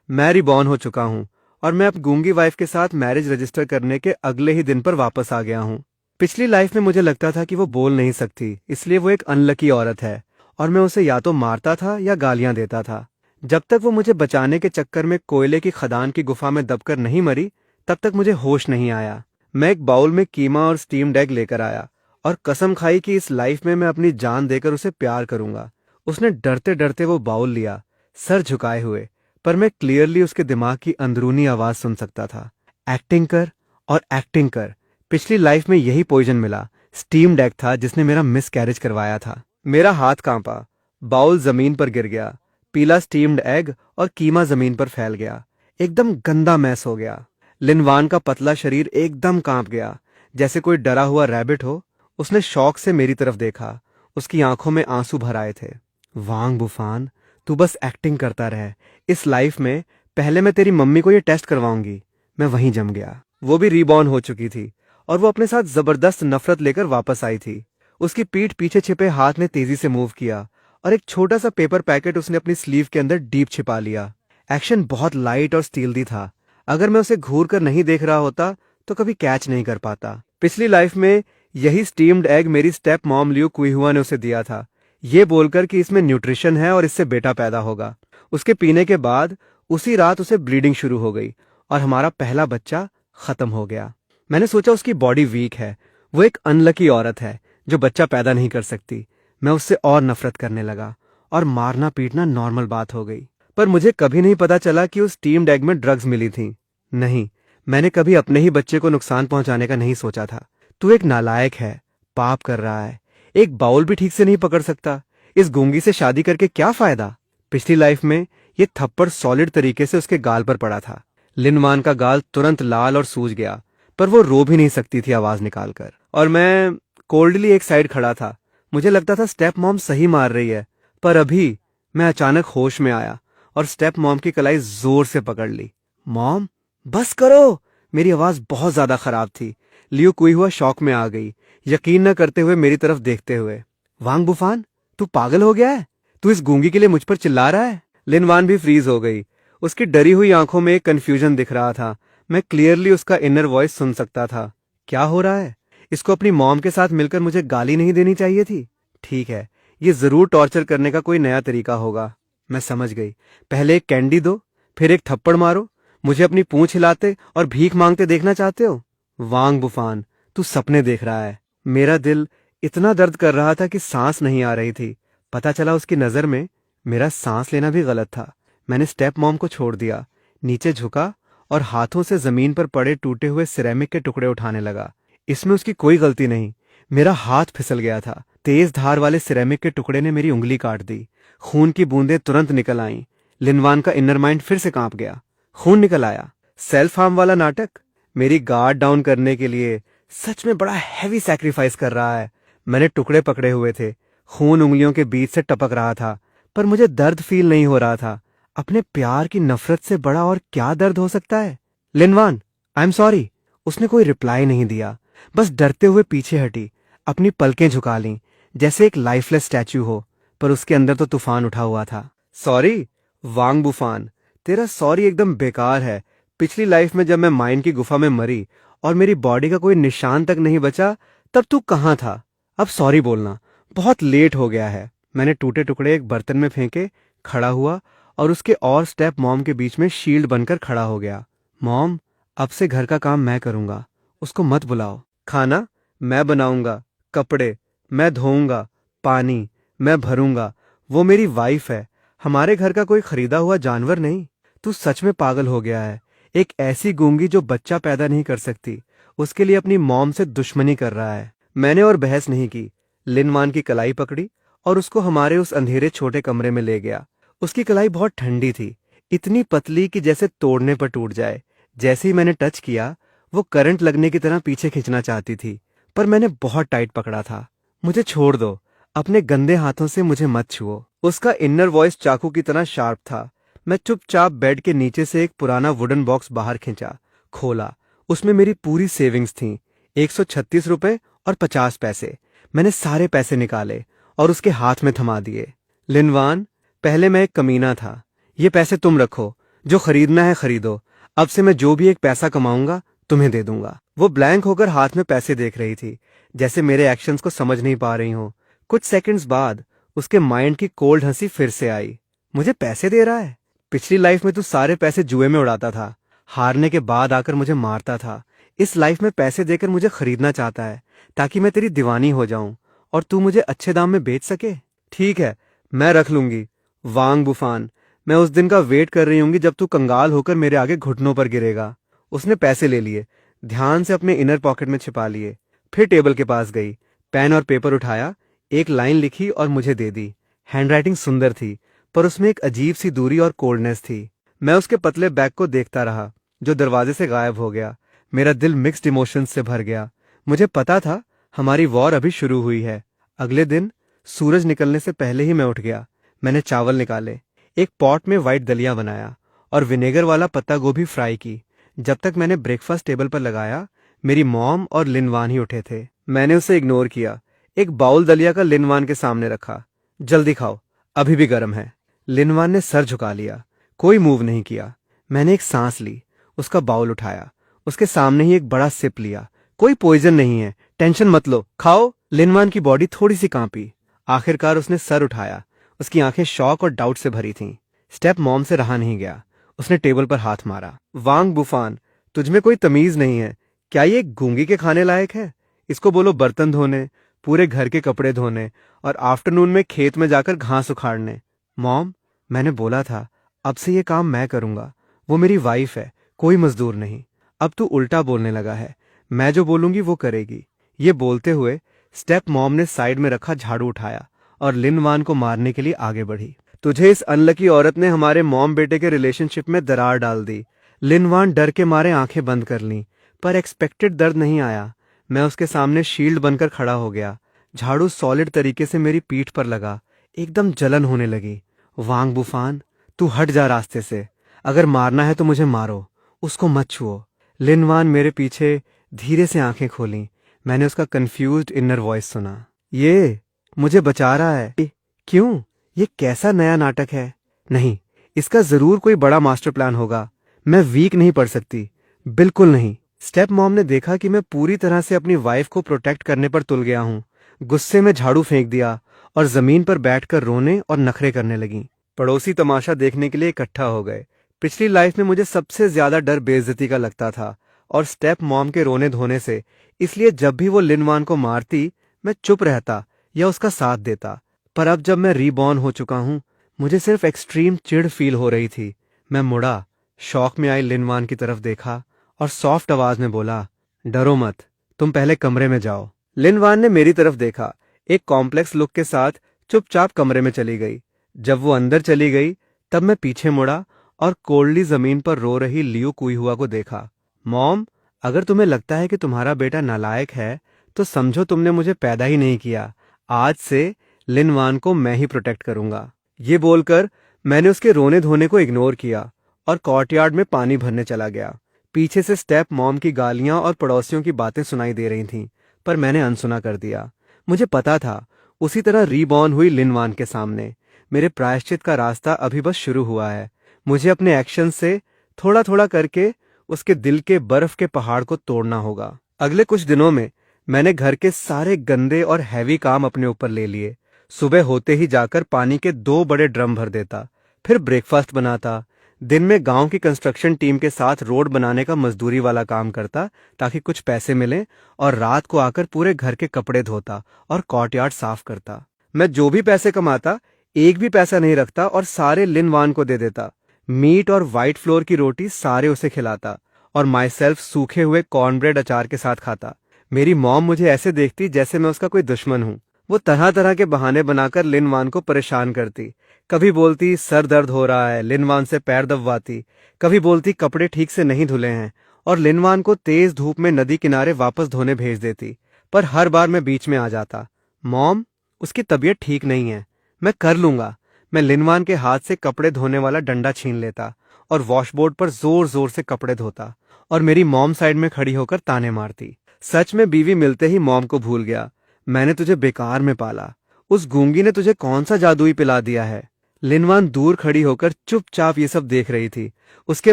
मैं रिबॉर्न हो चुका हूँ और मैं अब गूंगी वाइफ के साथ मैरिज रजिस्टर करने के अगले ही दिन पर वापस आ गया हूँ। पिछली लाइफ में मुझे लगता था कि वो बोल नहीं सकती, इसलिए वो एक अनलकी औरत है और मैं उसे या तो मारता था या गालियां देता था। जब तक वो मुझे बचाने के चक्कर में कोयले की खदान की गुफा में दबकर नहीं मरी, तब तक मुझे होश नहीं आया। मैं एक बाउल में कीमा और स्टीम्ड एग लेकर आया और कसम खाई कि इस लाइफ में मैं अपनी जान देकर उसे प्यार करूंगा। उसने डरते डरते वो बाउल लिया, सर झुकाए हुए, पर मैं क्लियरली उसके दिमाग की अंदरूनी आवाज सुन सकता था। एक्टिंग कर और एक्टिंग कर। पिछली लाइफ में यही पॉइजन मिला, स्टीम्ड एग था जिसने मेरा मिस कैरेज करवाया था। मेरा हाथ कांपा, बाउल जमीन पर गिर गया, पीला स्टीम्ड एग और कीमा जमीन पर फैल गया। एकदम गंदा मैस हो गया। लिनवान का पतला शरीर एकदम कांप गया, जैसे कोई डरा हुआ रैबिट हो। उसने शौक से मेरी तरफ देखा, उसकी आंखों में आंसू भर आए थे। वांग बुफान, तू बस एक्टिंग करता रह। इस लाइफ में पहले मैं तेरी मम्मी को ये टेस्ट करवाऊंगी। मैं वहीं जम गया। वो भी रीबॉर्न हो चुकी थी और वो अपने साथ जबरदस्त नफरत लेकर वापस आई थी। उसकी पीठ पीछे छिपे हाथ ने तेजी से मूव किया और एक छोटा सा पेपर पैकेट उसने अपनी स्लीव के अंदर डीप छिपा लिया। एक्शन बहुत लाइट और स्टील्दी था। अगर मैं उसे घूर कर नहीं देख रहा होता तो कभी कैच नहीं कर पाता। पिछली लाइफ में यही स्टीम्ड एग मेरी स्टेप मॉम लियो कुइहुआ ने उसे दिया था, ये बोलकर कि इसमें न्यूट्रिशन है और इससे बेटा पैदा होगा। उसके पीने के बाद उसी रात उसे ब्लीडिंग शुरू हो गई और हमारा पहला बच्चा खत्म हो गया। मैंने सोचा उसकी बॉडी वीक है, वो एक अनलकी औरत है जो बच्चा पैदा नहीं कर सकती। मैं उससे और नफरत करने लगा और मारना पीटना नॉर्मल बात हो गई। पर मुझे कभी नहीं पता चला कि उस स्टीम्ड एग में ड्रग्स मिली थी। नहीं, मैंने कभी अपने ही बच्चे को नुकसान पहुंचाने का नहीं सोचा था। तू एक नालायक है, पाप कर रहा है, एक बाउल भी ठीक से नहीं पकड़ सकता। इस गूंगी से शादी करके क्या फायदा? पिछली लाइफ में ये थप्पड़ सॉलिड तरीके से उसके गाल पर पड़ा था। लिनवान का गाल तुरंत लाल और सूज गया, पर वो रो भी नहीं सकती थी आवाज निकालकर। और मैं कोल्डली एक साइड खड़ा था। मुझे लगता था स्टेप मॉम सही मार रही है, पर अभी मैं अचानक होश में आया और स्टेप मॉम की कलाई जोर से पकड़ ली। मॉम, बस करो। मेरी आवाज बहुत ज्यादा खराब थी। लियो कुइहुआ शॉक में आ गई, यकीन न करते हुए मेरी तरफ देखते हुए। वांग बुफान, तू पागल हो गया है? तू इस गूंगी के लिए मुझ पर चिल्ला रहा है? लिनवान भी फ्रीज हो गई। उसकी डरी हुई आंखों में एक कंफ्यूजन दिख रहा था। मैं क्लियरली उसका इनर वॉइस सुन सकता था। क्या हो रहा है? इसको अपनी मॉम के साथ मिलकर मुझे गाली नहीं देनी चाहिए थी? ठीक है, ये जरूर टॉर्चर करने का कोई नया तरीका होगा। मैं समझ गई। पहले एक कैंडी दो, फिर एक थप्पड़ मारो। मुझे अपनी पूंछ हिलाते और भीख मांगते देखना चाहते हो? वांग बुफान, तू सपने देख रहा है। मेरा दिल इतना दर्द कर रहा था कि सांस नहीं आ रही थी। पता चला उसकी नजर में मेरा सांस लेना भी गलत था। मैंने स्टेप मॉम को छोड़ दिया, नीचे झुका और हाथों से जमीन पर पड़े टूटे हुए सिरेमिक के टुकड़े उठाने लगा। इसमें उसकी कोई गलती नहीं। मेरा हाथ फिसल गया था। तेज धार वाले सिरेमिक के टुकड़े ने मेरी उंगली काट दी। खून की बूंदें तुरंत निकल आईं। लिनवान का इनर माइंड फिर से कांप गया। खून निकल आया। सेल्फ हार्म वाला नाटक? मेरी गार्ड डाउन करने के लिए सच में बड़ा हैवी सैक्रिफाइस कर रहा है। मैंने टुकड़े पकड़े हुए थे, खून उंगलियों के बीच से टपक रहा था, पर मुझे दर्द फील नहीं हो रहा था। अपने प्यार की नफरत से बड़ा और क्या दर्द हो सकता है? लिनवान, आई एम सॉरी। उसने कोई रिप्लाई नहीं दिया, बस डरते हुए पीछे हटी, अपनी पलकें झुका लीं, जैसे एक लाइफलेस स्टैच्यू हो, पर उसके अंदर तो तूफान उठा हुआ था। सॉरी? वांग बुफान, तेरा सॉरी एकदम बेकार है। पिछली लाइफ में जब मैं माइन की गुफा में मरी और मेरी बॉडी का कोई निशान तक नहीं बचा, तब तू कहाँ था? अब सॉरी बोलना, बहुत लेट हो गया है। मैंने टूटे टुकड़े एक बर्तन में फेंके, खड़ा हुआ और उसके और स्टेप मॉम के बीच में शील्ड बनकर खड़ा हो गया। मॉम, अब से घर का काम मैं करूंगा, उसको मत बुलाओ। खाना मैं बनाऊंगा, कपड़े मैं धोऊंगा, पानी मैं भरूंगा। वो मेरी वाइफ है, हमारे घर का कोई खरीदा हुआ जानवर नहीं। तू सच में पागल हो गया है। एक ऐसी गूंगी जो बच्चा पैदा नहीं कर सकती, उसके लिए अपनी मॉम से दुश्मनी कर रहा है। मैंने और बहस नहीं की। लिनवान की कलाई पकड़ी और उसको हमारे उस अंधेरे छोटे कमरे में ले गया। उसकी कलाई बहुत ठंडी थी, इतनी पतली कि जैसे तोड़ने पर टूट जाए। जैसे ही मैंने टच किया, वो करंट लगने की तरह पीछे खींचना चाहती थी, पर मैंने बहुत टाइट पकड़ा था। मुझे छोड़ दो, अपने गंदे हाथों से मुझे मत छुओ। उसका इनर वॉइस चाकू की तरह शार्प था। मैं चुपचाप बेड के नीचे से एक पुराना वुडन बॉक्स बाहर खींचा, खोला। उसमें मेरी पूरी सेविंग्स थी, 136 रुपए और 50 पैसे। मैंने सारे पैसे निकाले और उसके हाथ में थमा दिए। लिनवान, पहले मैं एक कमीना था, ये पैसे तुम रखो। जो खरीदना है खरीदो, अब से मैं जो भी एक पैसा कमाऊंगा तुम्हें दे दूंगा। वो ब्लैंक होकर हाथ में पैसे देख रही थी, जैसे मेरे एक्शंस को समझ नहीं पा रही हो। कुछ सेकंड्स बाद उसके माइंड की कोल्ड हंसी फिर से आई। मुझे पैसे दे रहा है? पिछली लाइफ में तू सारे पैसे जुए में उड़ाता था, हारने के बाद आकर मुझे मारता था। इस लाइफ में पैसे देकर मुझे खरीदना चाहता है ताकि मैं तेरी दीवानी हो जाऊं और तू मुझे अच्छे दाम में बेच सके। ठीक है, मैं रख लूंगी। वांग बुफान, मैं उस दिन का वेट कर रही होंगी जब तू कंगाल होकर मेरे आगे घुटनों पर गिरेगा। उसने पैसे ले लिए, ध्यान से अपने इनर पॉकेट में छिपा लिए, फिर टेबल के पास गई, पेन और पेपर उठाया, एक लाइन लिखी और मुझे दे दी। हैंडराइटिंग सुंदर थी, पर उसमें एक अजीब सी दूरी और कोल्डनेस थी। मैं उसके पतले बैग को देखता रहा, जो दरवाजे से गायब हो गया। मेरा दिल मिक्स्ड इमोशंस से भर गया। मुझे पता था हमारी वॉर अभी शुरू हुई है। अगले दिन सूरज निकलने से पहले ही मैं उठ गया। मैंने चावल निकाले, एक पॉट में व्हाइट दलिया बनाया और विनेगर वाला पत्ता गोभी फ्राई की। जब तक मैंने ब्रेकफास्ट टेबल पर लगाया, मेरी मॉम और लिनवान ही उठे थे। मैंने उसे इग्नोर किया। एक बाउल दलिया का लिनवान के सामने रखा। जल्दी खाओ, अभी भी गर्म है। लिनवान ने सर झुका लिया, कोई मूव नहीं किया। मैंने एक सांस ली, उसका बाउल उठाया, उसके सामने ही एक बड़ा सिप लिया। कोई पॉइजन नहीं है, टेंशन मत लो, खाओ। लिनवान की बॉडी थोड़ी सी कांपी। आखिरकार उसने सर उठाया। उसकी आंखें शॉक और डाउट से भरी थीं। स्टेप मॉम से रहा नहीं गया, उसने टेबल पर हाथ मारा। वांग बुफान, तुझमें कोई तमीज नहीं है। क्या ये गूंगी के खाने लायक है? इसको बोलो बर्तन धोने, पूरे घर के कपड़े धोने और आफ्टरनून में खेत में जाकर घास उखाड़ने। मॉम, मैंने बोला था अब से ये काम मैं करूंगा। वो मेरी वाइफ है, कोई मजदूर नहीं। अब तू उल्टा बोलने लगा है, मैं जो बोलूंगी वो करेगी। ये बोलते हुए स्टेप मॉम ने साइड में रखा झाड़ू उठाया और लिनवान को मारने के लिए आगे बढ़ी। तुझे इस अनलकी औरत ने हमारे मॉम बेटे के रिलेशनशिप में दरार डाल दी। लिनवान डर के मारे आंखें बंद कर लीं, पर एक्सपेक्टेड दर्द नहीं आया। मैं उसके सामने शील्ड बनकर खड़ा हो गया। झाड़ू सॉलिड तरीके से मेरी पीठ पर लगा, एकदम जलन होने लगी। वांग बुफान, तू हट जा रास्ते से। अगर मारना है तो मुझे मारो, उसको मत छुओ। लिनवान मेरे पीछे धीरे से आंखें खोली। मैंने उसका कंफ्यूज्ड इनर वॉइस सुना। ये मुझे बचा रहा है। क्यों? ये कैसा नया नाटक है? नहीं, इसका जरूर कोई बड़ा मास्टर प्लान होगा। मैं वीक नहीं पड़ सकती, बिल्कुल नहीं। स्टेप मॉम ने देखा कि मैं पूरी तरह से अपनी वाइफ को प्रोटेक्ट करने पर तुल गया हूँ। गुस्से में झाड़ू फेंक दिया और जमीन पर बैठकर रोने और नखरे करने लगी। पड़ोसी तमाशा देखने के लिए इकट्ठा हो गए। पिछली लाइफ में मुझे सबसे ज्यादा डर बेइज्जती का लगता था और स्टेप मॉम के रोने धोने से, इसलिए जब भी वो लिनवान को मारती मैं चुप रहता या उसका साथ देता। पर अब जब मैं रीबॉर्न हो चुका हूं, मुझे सिर्फ एक्सट्रीम चिढ़ फील हो रही थी। मैं मुड़ा, शौक में आई लिनवान की तरफ देखा और सॉफ्ट आवाज में बोला, डरो मत, तुम पहले कमरे में जाओ। लिनवान ने मेरी तरफ देखा, एक कॉम्प्लेक्स लुक के साथ चुपचाप कमरे में चली गई। जब वो अंदर चली गई तब मैं पीछे मुड़ा और कोल्डली जमीन पर रो रही लियू कुई हुआ को देखा। मॉम, अगर तुम्हें लगता है कि तुम्हारा बेटा नालायक है तो समझो तुमने मुझे पैदा ही नहीं किया। आज से लिनवान को मैं ही प्रोटेक्ट करूंगा। ये बोलकर मैंने उसके रोने धोने को इग्नोर किया और कोर्टयार्ड में पानी भरने चला गया। पीछे से स्टेप मॉम की गालियां और पड़ोसियों की बातें सुनाई दे रही थीं, पर मैंने अनसुना कर दिया। मुझे पता था उसी तरह रीबॉर्न हुई लिनवान के सामने मेरे प्रायश्चित का रास्ता अभी बस शुरू हुआ है। मुझे अपने एक्शन से थोड़ा थोड़ा करके उसके दिल के बर्फ के पहाड़ को तोड़ना होगा। अगले कुछ दिनों में मैंने घर के सारे गंदे और हैवी काम अपने ऊपर ले लिए। सुबह होते ही जाकर पानी के 2 बड़े ड्रम भर देता, फिर ब्रेकफास्ट बनाता। दिन में गांव की कंस्ट्रक्शन टीम के साथ रोड बनाने का मजदूरी वाला काम करता ताकि कुछ पैसे मिले, और रात को आकर पूरे घर के कपड़े धोता और कोर्टयार्ड साफ करता। मैं जो भी पैसे कमाता एक भी पैसा नहीं रखता और सारे लिनवान को दे देता। मीट और व्हाइट फ्लोर की रोटी सारे उसे खिलाता और माई सेल्फ सूखे हुए कॉर्नब्रेड अचार के साथ खाता। मेरी मॉम मुझे ऐसे देखती जैसे मैं उसका कोई दुश्मन हूँ। वो तरह तरह के बहाने बनाकर लिनवान को परेशान करती। कभी बोलती सर दर्द हो रहा है, लिनवान से पैर दबवाती। कभी बोलती कपड़े ठीक से नहीं धुले हैं और लिनवान को तेज धूप में नदी किनारे वापस धोने भेज देती। पर हर बार मैं बीच में आ जाता। मॉम, उसकी तबीयत ठीक नहीं है, मैं कर लूंगा। मैं लिनवान के हाथ से कपड़े धोने वाला डंडा छीन लेता और वॉशबोर्ड पर जोर जोर से कपड़े धोता और मेरी मॉम साइड में खड़ी होकर ताने मारती। सच में बीवी मिलते ही मॉम को भूल गया। मैंने तुझे बेकार में पाला। उस गूंगी ने तुझे कौन सा जादुई पिला दिया है? लिनवान दूर खड़ी होकर चुपचाप ये सब देख रही थी। उसके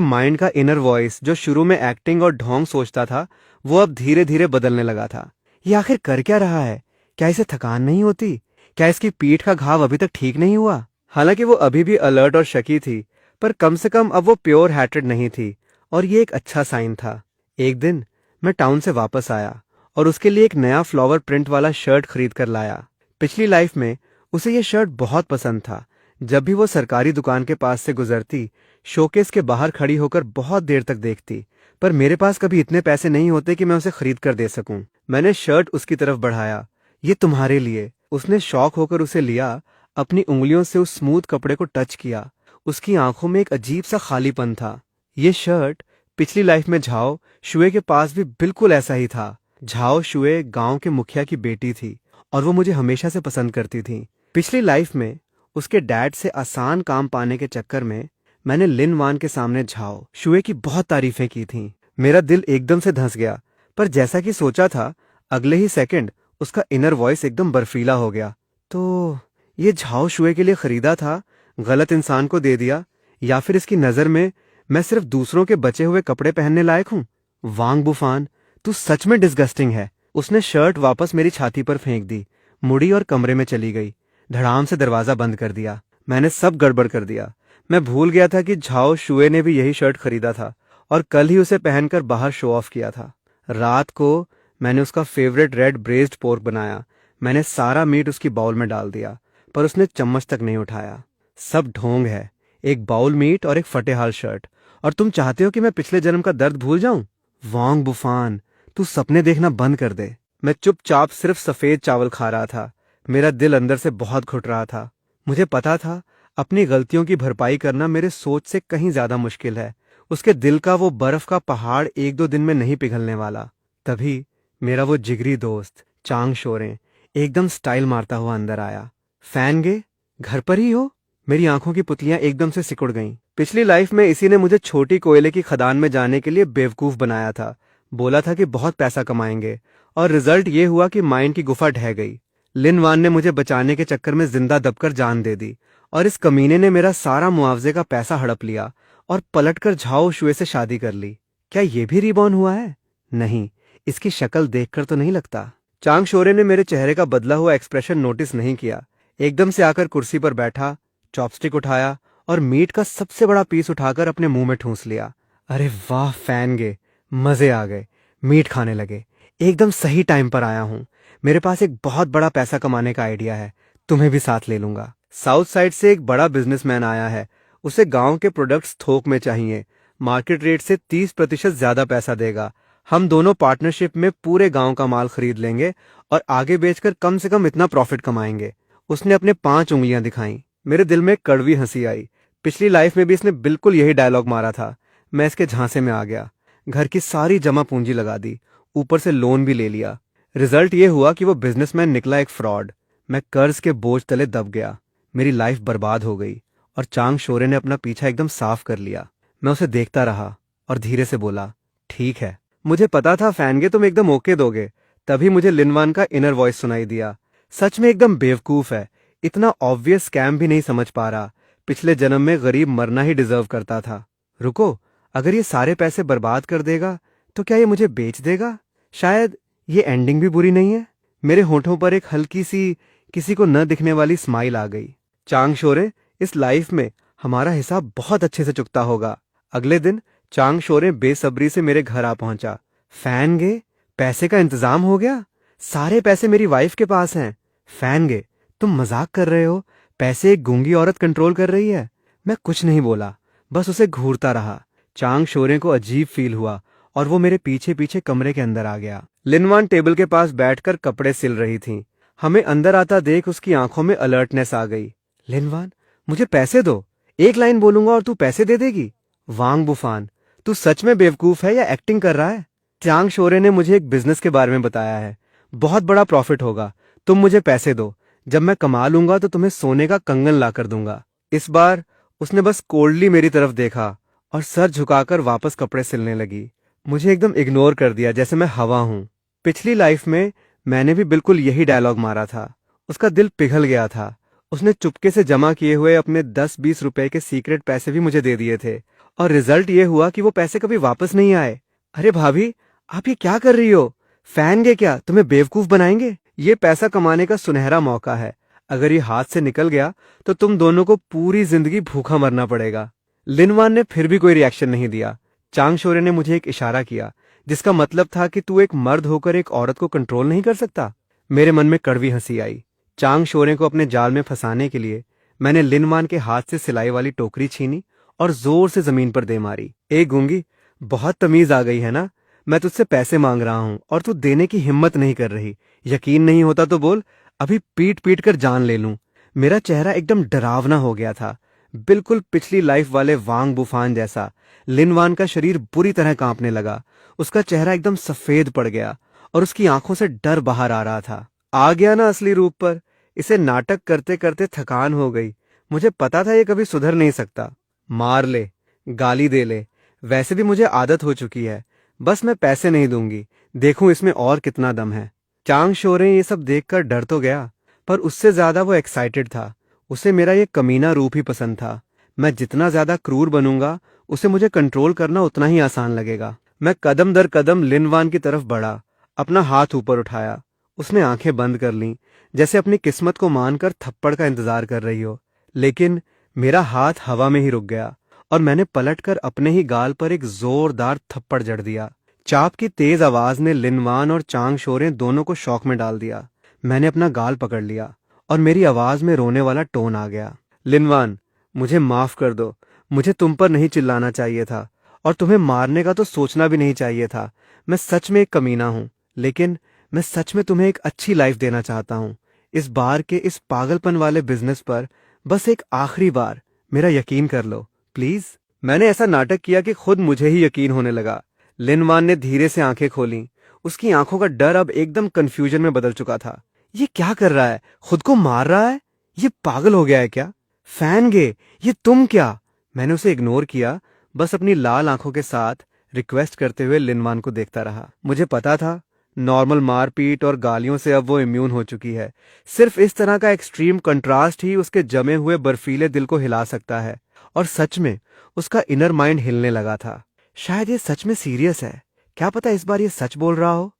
माइंड का इनर वॉइस जो शुरू में एक्टिंग और ढोंग सोचता था, वो अब धीरे धीरे बदलने लगा था। ये आखिर कर क्या रहा है? क्या इसे थकान नहीं होती? क्या इसकी पीठ का घाव अभी तक ठीक नहीं हुआ? हालांकि वो अभी भी अलर्ट और शकी थी, पर कम से कम अब वो प्योर हार्टेड नहीं थी, और ये एक अच्छा साइन था। एक दिन मैं टाउन से वापस आया और उसके लिए एक नया फ्लावर प्रिंट वाला शर्ट खरीद कर लाया। पिछली लाइफ में उसे ये शर्ट बहुत पसंद था। जब भी वो सरकारी दुकान के पास से गुजरती, शोकेस के बाहर खड़ी होकर बहुत देर तक देखती, पर मेरे पास कभी इतने पैसे नहीं होते कि मैं उसे खरीद कर दे सकूं। मैंने शर्ट उसकी तरफ बढ़ाया। ये तुम्हारे लिए। उसने शौक होकर उसे लिया, अपनी उंगलियों से उस स्मूथ कपड़े को टच किया। उसकी आंखों में एक अजीब सा खालीपन था। ये शर्ट पिछली लाइफ में झाओ शुए के पास भी बिल्कुल ऐसा ही था। झाओ शुए गांव के मुखिया की बेटी थी और वो मुझे हमेशा से पसंद करती थी। पिछली लाइफ में उसके डैड से आसान काम पाने के चक्कर में मैंने लिन वान के सामने झाओ शुए की बहुत तारीफें की थीं। मेरा दिल एकदम से धंस गया, पर जैसा कि सोचा था, अगले ही सेकंड उसका इनर वॉइस एकदम बर्फीला हो गया। तो ये झाओ शुए के लिए खरीदा था, गलत इंसान को दे दिया, या फिर इसकी नजर में मैं सिर्फ दूसरों के बचे हुए कपड़े पहनने लायक हूं? वांग बुफान, तू सच में डिस्गस्टिंग है। उसने शर्ट वापस मेरी छाती पर फेंक दी, मुड़ी और कमरे में चली गई। धड़ाम से दरवाजा बंद कर दिया। मैंने सब गड़बड़ कर दिया। मैं भूल गया था कि झाओ शुए ने भी यही शर्ट खरीदा था और कल ही उसे पहनकर बाहर शो ऑफ किया था। रात को मैंने उसका फेवरेट रेड ब्रेस्ड पोर्क बनाया। मैंने सारा मीट उसकी बाउल में डाल दिया, पर उसने चम्मच तक नहीं उठाया। सब ढोंग है, एक बाउल मीट और एक फटेहाल शर्ट, और तुम चाहते हो कि मैं पिछले जन्म का दर्द भूल जाऊं? वांग बुफान, तू सपने देखना बंद कर दे। मैं चुपचाप सिर्फ सफेद चावल खा रहा था। मेरा दिल अंदर से बहुत घुट रहा था। मुझे पता था अपनी गलतियों की भरपाई करना मेरे सोच से कहीं ज्यादा मुश्किल है। उसके दिल का वो बर्फ का पहाड़ एक दो दिन में नहीं पिघलने वाला। तभी मेरा वो जिगरी दोस्त चांग शोरें एकदम स्टाइल मारता हुआ अंदर आया। फैनगे, घर पर ही हो? मेरी आंखों की पुतलियां एकदम से सिकुड़ गईं। पिछली लाइफ में इसी ने मुझे छोटी कोयले की खदान में जाने के लिए बेवकूफ बनाया था। बोला था कि बहुत पैसा कमाएंगे, और रिजल्ट ये हुआ कि माइंड की गुफा ढह गई। लिन वान ने मुझे बचाने के चक्कर में जिंदा दबकर जान दे दी, और इस कमीने ने मेरा सारा मुआवजे का पैसा हड़प लिया और पलटकर झाओ शुए से शादी कर ली। क्या ये भी रिबॉर्न हुआ है? नहीं, इसकी शक्ल देखकर तो नहीं लगता। चांग शोरे ने मेरे चेहरे का बदला हुआ एक्सप्रेशन नोटिस नहीं किया। एकदम से आकर कुर्सी पर बैठा, चॉपस्टिक उठाया और मीट का सबसे बड़ा पीस उठाकर अपने मुंह में ठूंस लिया। अरे वाह फैनगे, मजे आ गए। मीट खाने लगे। एकदम सही टाइम पर आया हूं। मेरे पास एक बहुत बड़ा पैसा कमाने का आइडिया है, तुम्हें भी साथ ले लूंगा। साउथ साइड से एक बड़ा बिजनेसमैन आया है। उसे गांव के प्रोडक्ट्स थोक में चाहिए। मार्केट रेट से 30% ज्यादा पैसा देगा। हम दोनों पार्टनरशिप में पूरे गांव का माल खरीद लेंगे और आगे बेचकर कम से कम इतना प्रॉफिट कमाएंगे। उसने अपने 5 उंगलियां दिखाई। मेरे दिल में एक कड़वी हंसी आई। पिछली लाइफ में भी इसने बिल्कुल यही डायलॉग मारा था। मैं इसके झांसे में आ गया। घर की सारी जमा पूंजी लगा दी, ऊपर से लोन भी ले लिया। रिजल्ट ये हुआ कि वो बिजनेसमैन निकला एक फ्रॉड। मैं कर्ज के बोझ तले दब गया। मेरी लाइफ बर्बाद हो गई और चांग शोरे ने अपना पीछा एकदम साफ कर लिया। मैं उसे देखता रहा और धीरे से बोला, ठीक है। मुझे पता था फैनगे तुम एकदम ओके दोगे। तभी मुझे लिनवान का इनर वॉइस सुनाई दिया। सच में एकदम बेवकूफ है, इतना ऑब्वियस स्कैम भी नहीं समझ पा रहा। पिछले जन्म में गरीब मरना ही डिजर्व करता था। रुको, अगर ये सारे पैसे बर्बाद कर देगा तो क्या ये मुझे बेच देगा? शायद ये एंडिंग भी बुरी नहीं है। मेरे होठों पर एक हल्की सी, किसी को न दिखने वाली स्माइल आ गई। चांग शोरे, इस लाइफ में हमारा हिसाब बहुत अच्छे से चुकता होगा। अगले दिन चांग शोरे बेसब्री से मेरे घर आ पहुंचा। फैनगे, पैसे का इंतजाम हो गया? सारे पैसे मेरी वाइफ के पास हैं। फैनगे, तुम मजाक कर रहे हो? पैसे एक गूंगी औरत कंट्रोल कर रही है। मैं कुछ नहीं बोला, बस उसे घूरता रहा। चांग शोरे को अजीब फील हुआ और वो मेरे पीछे पीछे कमरे के अंदर आ गया। लिनवान टेबल के पास बैठकर कपड़े सिल रही थी। हमें अंदर आता देख उसकी आंखों में अलर्टनेस आ गई। लिनवान, मुझे पैसे दो। एक लाइन बोलूंगा और तू पैसे दे देगी? वांग बुफान, तू सच में बेवकूफ है या एक्टिंग कर रहा है? चांग शोरे ने मुझे एक बिजनेस के बारे में बताया है। बहुत बड़ा प्रॉफिट होगा। तुम मुझे पैसे दो। जब मैं कमा लूंगा तो तुम्हें सोने का कंगन ला कर दूंगा। इस बार उसने बस कोल्डली मेरी तरफ देखा और सर झुकाकर वापस कपड़े सिलने लगी। मुझे एकदम इग्नोर कर दिया जैसे मैं हवा हूं। पिछली लाइफ में मैंने भी बिल्कुल यही डायलॉग मारा था। उसका दिल पिघल गया था। उसने चुपके से जमा किए हुए अपने 10-20 रुपए के सीक्रेट पैसे भी मुझे दे दिए थे, और रिजल्ट ये हुआ कि वो पैसे कभी वापस नहीं आए। अरे भाभी, आप ये क्या कर रही हो? फैन गे क्या? तुम्हें बेवकूफ बनाएंगे? ये पैसा कमाने का सुनहरा मौका है। अगर ये हाथ से निकल गया तो तुम दोनों को पूरी जिंदगी भूखा मरना पड़ेगा। लिनवान ने फिर भी कोई रिएक्शन नहीं दिया। चांग शोरे ने मुझे एक इशारा किया, जिसका मतलब था कि तू एक मर्द होकर एक औरत को कंट्रोल नहीं कर सकता। मेरे मन में कड़वी हंसी आई। चांग शोरे को अपने जाल में फंसाने के लिए मैंने लिनवान के हाथ से सिलाई वाली टोकरी छीनी और जोर से जमीन पर दे मारी। ए गूंगी, बहुत तमीज आ गई है ना? मैं तुझसे पैसे मांग रहा हूं और तू देने की हिम्मत नहीं कर रही। यकीन नहीं होता तो बोल, अभी पीट पीट कर जान ले लूं। मेरा चेहरा एकदम डरावना हो गया था, बिल्कुल पिछली लाइफ वाले वांग बुफान जैसा। लिनवान का शरीर बुरी तरह कांपने लगा। उसका चेहरा एकदम सफेद पड़ गया और उसकी आंखों से डर बाहर आ रहा था। आ गया ना असली रूप पर? इसे नाटक करते करते थकान हो गई। मुझे पता था ये कभी सुधर नहीं सकता। मार ले, गाली दे ले, वैसे भी मुझे आदत हो चुकी है। बस मैं पैसे नहीं दूंगी, देखूं इसमें और कितना दम है। चांग शोरे ये सब देखकर डर तो गया, पर उससे ज्यादा वो एक्साइटेड था। उसे मेरा ये कमीना रूप ही पसंद था। मैं जितना ज्यादा क्रूर बनूंगा, उसे मुझे कंट्रोल करना उतना ही आसान लगेगा। मैं कदम दर कदम लिनवान की तरफ बढ़ा, अपना हाथ ऊपर उठाया। उसने आंखें बंद कर लीं, जैसे अपनी किस्मत को मानकर थप्पड़ का इंतजार कर रही हो। लेकिन मेरा हाथ हवा में ही रुक गया और मैंने पलटकर अपने ही गाल पर एक जोरदार थप्पड़ जड़ दिया। चाप की तेज आवाज ने लिनवान और चांग शोरे दोनों को शॉक में डाल दिया। मैंने अपना गाल पकड़ लिया और मेरी आवाज में रोने वाला टोन आ गया। लिनवान, मुझे माफ कर दो। मुझे तुम पर नहीं चिल्लाना चाहिए था और तुम्हें मारने का तो सोचना भी नहीं चाहिए था। मैं सच में एक कमीना हूं, लेकिन मैं सच में तुम्हें एक अच्छी लाइफ देना चाहता हूं। इस बार के इस पागलपन वाले बिजनेस पर बस एक आखिरी बार मेरा यकीन कर लो, प्लीज। मैंने ऐसा नाटक किया कि खुद मुझे ही यकीन होने लगा। लिनवान ने धीरे से आंखें खोली। उसकी आंखों का डर अब एकदम कंफ्यूजन में बदल चुका था। ये क्या कर रहा है? खुद को मार रहा है? ये पागल हो गया है क्या? फैन गे, ये तुम क्या? मैंने उसे इग्नोर किया, बस अपनी लाल आंखों के साथ रिक्वेस्ट करते हुए लिनवान को देखता रहा। मुझे पता था नॉर्मल मारपीट और गालियों से अब वो इम्यून हो चुकी है। सिर्फ इस तरह का एक्सट्रीम कंट्रास्ट ही उसके जमे हुए बर्फीले दिल को हिला सकता है। और सच में उसका इनर माइंड हिलने लगा था। शायद ये सच में सीरियस है। क्या पता इस बार ये सच बोल रहा हो।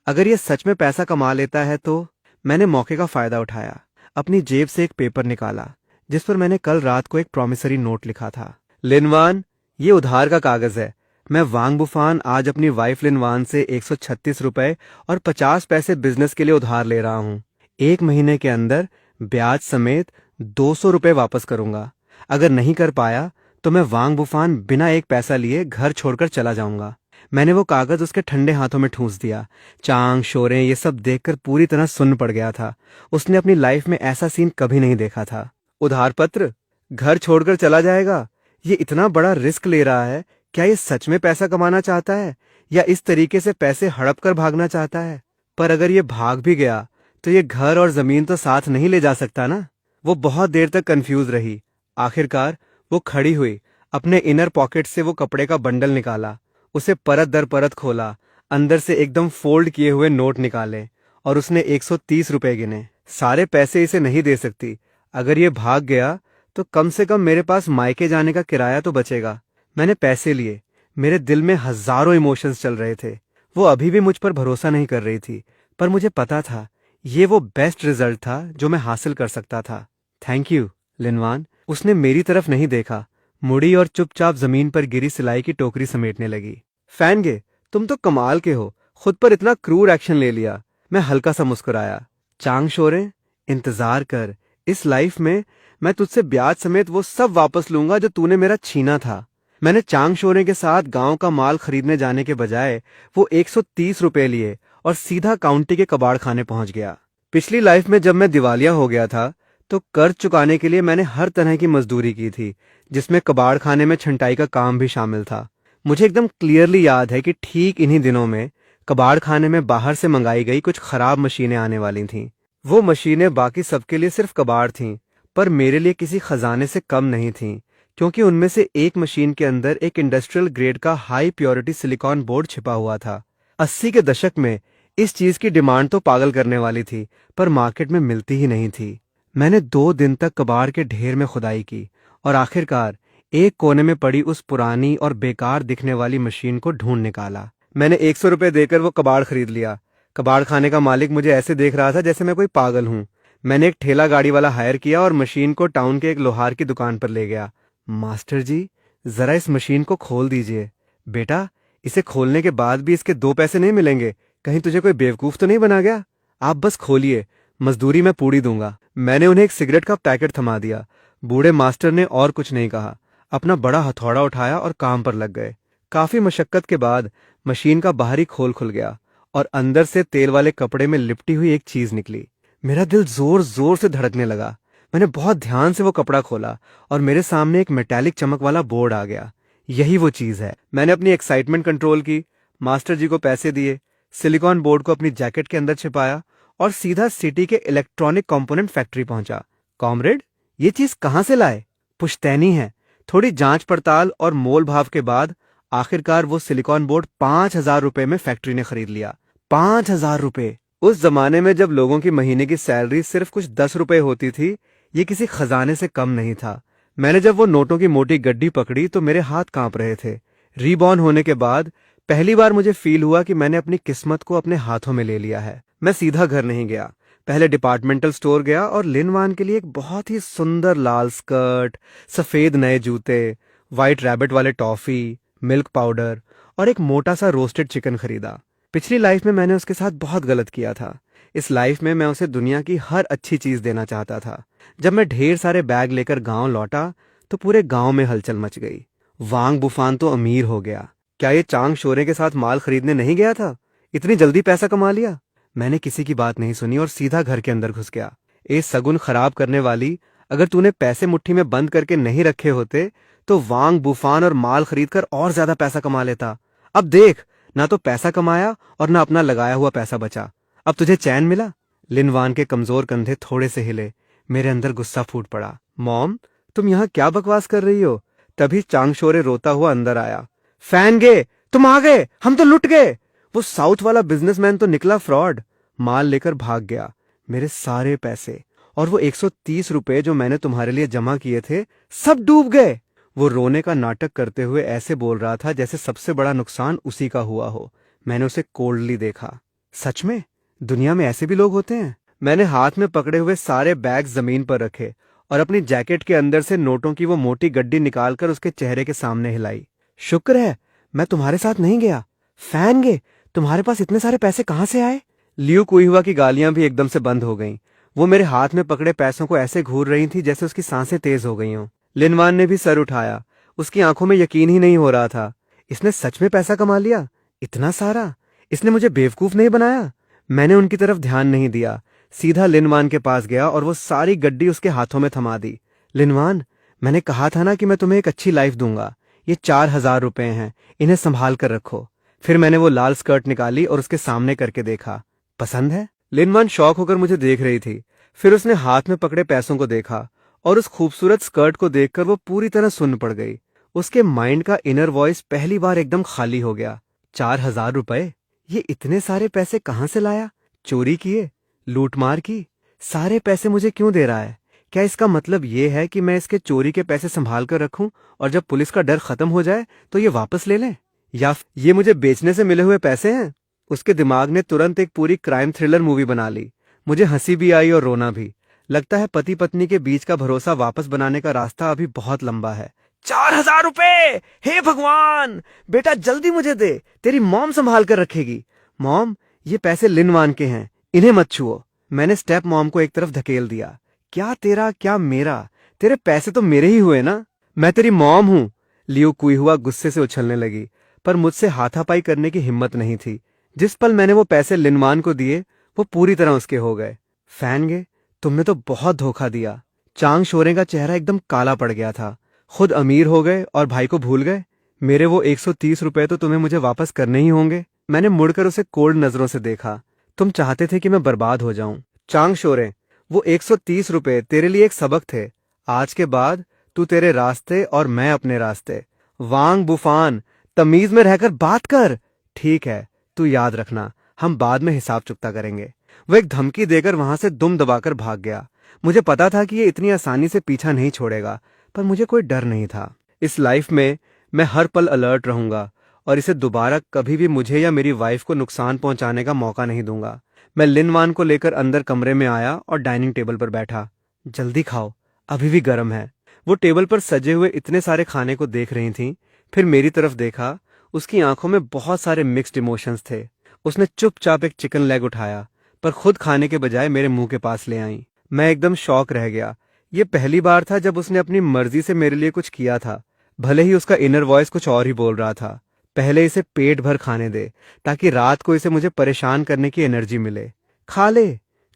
अगर ये सच में पैसा कमा लेता है तो। मैंने मौके का फायदा उठाया। अपनी जेब से एक पेपर निकाला, जिस पर मैंने कल रात को एक प्रॉमिसरी नोट लिखा था। लिनवान, ये उधार का कागज है। मैं वांग बुफान आज अपनी वाइफ लिनवान से 136 रुपए और 50 पैसे बिजनेस के लिए उधार ले रहा हूं। 1 महीने के अंदर ब्याज समेत 200 रुपए वापस करूंगा। अगर नहीं कर पाया तो मैं वांग बुफान बिना एक पैसा लिए घर छोड़कर चला जाऊंगा। मैंने वो कागज उसके ठंडे हाथों में ठूंस दिया। चांग शोरे ये सब देखकर पूरी तरह सुन्न पड़ गया था। उसने अपनी लाइफ में ऐसा सीन कभी नहीं देखा था। उधार पत्र? घर छोड़कर चला जाएगा? ये इतना बड़ा रिस्क ले रहा है। क्या ये सच में पैसा कमाना चाहता है या इस तरीके से पैसे हड़प कर भागना चाहता है? पर अगर ये भाग भी गया तो ये घर और जमीन तो साथ नहीं ले जा सकता ना। वो बहुत देर तक कंफ्यूज रही। आखिरकार वो खड़ी हुई, अपने इनर पॉकेट से वो कपड़े का बंडल निकाला, उसे परत दर परत खोला, अंदर से एकदम फोल्ड किए हुए नोट निकाले और उसने 130 रुपए गिने। सारे पैसे इसे नहीं दे सकती। अगर ये भाग गया तो कम से कम मेरे पास मायके जाने का किराया तो बचेगा। मैंने पैसे लिए। मेरे दिल में हजारों इमोशंस चल रहे थे। वो अभी भी मुझ पर भरोसा नहीं कर रही थी, पर मुझे पता था ये वो बेस्ट रिजल्ट था जो मैं हासिल कर सकता था। Thank you, Linwan. उसने मेरी तरफ नहीं देखा, मुड़ी और चुपचाप जमीन पर गिरी सिलाई की टोकरी समेटने लगी। फैनगे, तुम तो कमाल के हो, खुद पर इतना क्रूर एक्शन ले लिया। मैं हल्का सा मुस्कुराया। चांग शोरे, इंतजार कर। इस लाइफ में मैं तुझसे ब्याज समेत वो सब वापस लूंगा जो तूने मेरा छीना था। मैंने चांग शोरे के साथ गांव का माल खरीदने जाने के बजाय वो 130 रुपए लिए और सीधा काउंटी के कबाड़ खाने पहुंच गया। पिछली लाइफ में जब मैं दिवालिया हो गया था तो कर्ज चुकाने के लिए मैंने हर तरह की मजदूरी की थी, जिसमें कबाड़ खाने में छंटाई का काम भी शामिल था। मुझे एकदम क्लियरली याद है कि ठीक इन्हीं दिनों में कबाड़ खाने में बाहर से मंगाई गई कुछ खराब मशीनें आने वाली थीं। वो मशीनें बाकी सबके लिए सिर्फ कबाड़ थीं, पर मेरे लिए किसी खजाने से कम नहीं थीं, क्योंकि उनमें से एक मशीन के अंदर एक इंडस्ट्रियल ग्रेड का हाई प्योरिटी सिलिकॉन बोर्ड छिपा हुआ था। 80 के दशक में इस चीज की डिमांड तो पागल करने वाली थी, पर मार्केट में मिलती ही नहीं थी। मैंने 2 दिन तक कबाड़ के ढेर में खुदाई की और आखिरकार एक कोने में पड़ी उस पुरानी और बेकार दिखने वाली मशीन को ढूंढ निकाला। मैंने 100 रुपए देकर वो कबाड़ खरीद लिया। कबाड़ खाने का मालिक मुझे ऐसे देख रहा था जैसे मैं कोई पागल हूँ। मैंने एक ठेला गाड़ी वाला हायर किया और मशीन को टाउन के एक लोहार की दुकान पर ले गया। मास्टर जी, जरा इस मशीन को खोल दीजिए। बेटा, इसे खोलने के बाद भी इसके 2 पैसे नहीं मिलेंगे। कहीं तुझे कोई बेवकूफ तो नहीं बना गया? आप बस खोलिए, मजदूरी मैं पूरी दूंगा। मैंने उन्हें एक सिगरेट का पैकेट थमा दिया। बूढ़े मास्टर ने और कुछ नहीं कहा, अपना बड़ा हथौड़ा उठाया और काम पर लग गए। काफी मशक्कत के बाद मशीन का बाहरी खोल खुल गया और अंदर से तेल वाले कपड़े में लिपटी हुई एक चीज निकली। मेरा दिल जोर जोर से धड़कने लगा। मैंने बहुत ध्यान से वो कपड़ा खोला और मेरे सामने एक मेटालिक चमक वाला बोर्ड आ गया। यही वो चीज है। मैंने अपनी एक्साइटमेंट कंट्रोल की, मास्टर जी को पैसे दिए, सिलिकॉन बोर्ड को अपनी जैकेट के अंदर छिपाया और सीधा सिटी के इलेक्ट्रॉनिक कंपोनेंट फैक्ट्री पहुंचा। कॉमरेड, ये चीज कहां से लाए? पुश्तैनी है। थोड़ी जांच पड़ताल और मोल भाव के बाद आखिरकार वो सिलिकॉन बोर्ड 5,000 रुपए में फैक्ट्री ने खरीद लिया। 5,000 रुपए! उस जमाने में जब लोगों की महीने की सैलरी सिर्फ कुछ 10 रुपए होती थी, ये किसी खजाने से कम नहीं था। मैंने जब वो नोटों की मोटी गड्डी पकड़ी तो मेरे हाथ कांप रहे थे। रीबॉर्न होने के बाद पहली बार मुझे फील हुआ कि मैंने अपनी किस्मत को अपने हाथों में ले लिया है। मैं सीधा घर नहीं गया, पहले डिपार्टमेंटल स्टोर गया और लिनवान के लिए एक बहुत ही सुंदर लाल स्कर्ट, सफेद नए जूते, व्हाइट रैबिट वाले टॉफी, मिल्क पाउडर और एक मोटा सा रोस्टेड चिकन खरीदा। पिछली लाइफ में मैंने उसके साथ बहुत गलत किया था। इस लाइफ में मैं उसे दुनिया की हर अच्छी चीज देना चाहता था। जब मैं ढेर सारे बैग लेकर गांव लौटा तो पूरे गांव में हलचल मच गई। वांग बुफान तो अमीर हो गया। क्या ये चांग शोरे के साथ माल खरीदने नहीं गया था? इतनी जल्दी पैसा कमा लिया? मैंने किसी की बात नहीं सुनी और सीधा घर के अंदर घुस गया। ए सगुन खराब करने वाली, अगर तूने पैसे मुट्ठी में बंद करके नहीं रखे होते तो वांग बुफान और माल खरीदकर और ज्यादा पैसा कमा लेता। अब देख, ना तो पैसा कमाया और ना अपना लगाया हुआ पैसा बचा। अब तुझे चैन मिला? लिनवान के कमजोर कंधे थोड़े से हिले। मेरे अंदर गुस्सा फूट पड़ा। मॉम, तुम यहाँ क्या बकवास कर रही हो? तभी चांगशोरे रोता हुआ अंदर आया। फैन गे, तुम आ गए, हम तो लुट गए। वो साउथ वाला बिजनेसमैन तो निकला फ्रॉड। माल लेकर भाग गया। मेरे सारे पैसे और वो 130 रुपए जो मैंने तुम्हारे लिए जमा किए थे, सब डूब गए। वो रोने का नाटक करते हुए ऐसे बोल रहा था जैसे सबसे बड़ा नुकसान उसी का हुआ हो। मैंने उसे कोल्डली देखा। सच में दुनिया में ऐसे भी लोग होते हैं? मैंने हाथ में पकड़े हुए सारे बैग जमीन पर रखे और अपनी जैकेट के अंदर से नोटों की वो मोटी गड्डी निकालकर उसके चेहरे के सामने हिलाई। शुक्र है मैं तुम्हारे साथ नहीं गया। फैन गे, तुम्हारे पास इतने सारे पैसे कहां से आए? लियू कुईहुआ की गालियां भी एकदम से बंद हो गईं। वो मेरे हाथ में पकड़े पैसों को ऐसे घूर रही थी जैसे उसकी सांसें तेज हो गई हों। लिनवान ने भी सर उठाया। उसकी आंखों में यकीन ही नहीं हो रहा था। इसने सच में पैसा कमा लिया? इतना सारा? इसने मुझे बेवकूफ नहीं बनाया? मैंने उनकी तरफ ध्यान नहीं दिया, सीधा लिनवान के पास गया और वो सारी गड्डी उसके हाथों में थमा दी। लिनवान, मैंने कहा था ना कि मैं तुम्हें एक अच्छी लाइफ दूंगा। ये 4,000 रुपए हैं, इन्हें संभाल कर रखो। फिर मैंने वो लाल स्कर्ट निकाली और उसके सामने करके देखा। पसंद है? लिनवान शौक होकर मुझे देख रही थी। फिर उसने हाथ में पकड़े पैसों को देखा और उस खूबसूरत स्कर्ट को देखकर वो पूरी तरह सुन्न पड़ गई। उसके माइंड का इनर वॉइस पहली बार एकदम खाली हो गया। 4,000 रुपए? ये इतने सारे पैसे कहां से लाया? चोरी किए? लूटमार की? सारे पैसे मुझे क्यों दे रहा है? क्या इसका मतलब ये है कि मैं इसके चोरी के पैसे संभाल कर रखूं और जब पुलिस का डर खत्म हो जाए तो ये वापस ले लें? या ये मुझे बेचने से मिले हुए पैसे हैं? उसके दिमाग ने तुरंत एक पूरी क्राइम थ्रिलर मूवी बना ली। मुझे हंसी भी आई और रोना भी। लगता है पति पत्नी के बीच का भरोसा वापस बनाने का रास्ता अभी बहुत लंबा है। 4,000 रुपए! हे भगवान! बेटा जल्दी मुझे दे, तेरी मॉम संभाल कर रखेगी। मॉम, ये पैसे लिनवान के हैं, इन्हें मत छुओ। मैंने स्टेप मॉम को एक तरफ धकेल दिया। क्या तेरा क्या मेरा? तेरे पैसे तो मेरे ही हुए ना। मैं तेरी मॉम हूं। लियू कुईहुआ गुस्से से उछलने लगी, पर मुझसे हाथापाई करने की हिम्मत नहीं थी। जिस पल मैंने वो पैसे लिनवान को दिए, वो पूरी तरह उसके हो गए। फैन गे, तुमने तो बहुत धोखा दिया। चांग शोरे का चेहरा एकदम काला पड़ गया था। खुद अमीर हो गए और भाई को भूल गए। मेरे वो 130 रुपए तो तुम्हें मुझे वापस करने ही होंगे। मैंने मुड़कर उसे कोल्ड नजरों से देखा। तुम चाहते थे कि मैं बर्बाद हो जाऊं। चांग शोरे, वो 130 रुपए तेरे लिए एक सबक थे। आज के बाद तू तेरे रास्ते और मैं अपने रास्ते। वांग बुफान, तमीज में रहकर बात कर। ठीक है, तू याद रखना, हम बाद में हिसाब चुकता करेंगे। वो एक धमकी देकर वहां से दुम दबाकर भाग गया। मुझे पता था कि ये इतनी आसानी से पीछा नहीं छोड़ेगा, पर मुझे कोई डर नहीं था। इस लाइफ में मैं हर पल अलर्ट रहूंगा और इसे दोबारा कभी भी मुझे या मेरी वाइफ को नुकसान पहुंचाने का मौका नहीं दूंगा। मैं लिन वान को लेकर अंदर कमरे में आया और डाइनिंग टेबल पर बैठा। जल्दी खाओ, अभी भी गर्म है। वो टेबल पर सजे हुए इतने सारे खाने को देख रही थी, फिर मेरी तरफ देखा। उसकी आंखों में बहुत सारे मिक्स्ड इमोशंस थे। उसने चुपचाप एक चिकन लेग उठाया, पर खुद खाने के बजाय मेरे मुंह के पास ले आई। मैं एकदम शॉक रह गया। ये पहली बार था जब उसने अपनी मर्जी से मेरे लिए कुछ किया था, भले ही उसका इनर वॉइस कुछ और ही बोल रहा था। पहले इसे पेट भर खाने दे, ताकि रात को इसे मुझे परेशान करने की एनर्जी मिले। खा ले,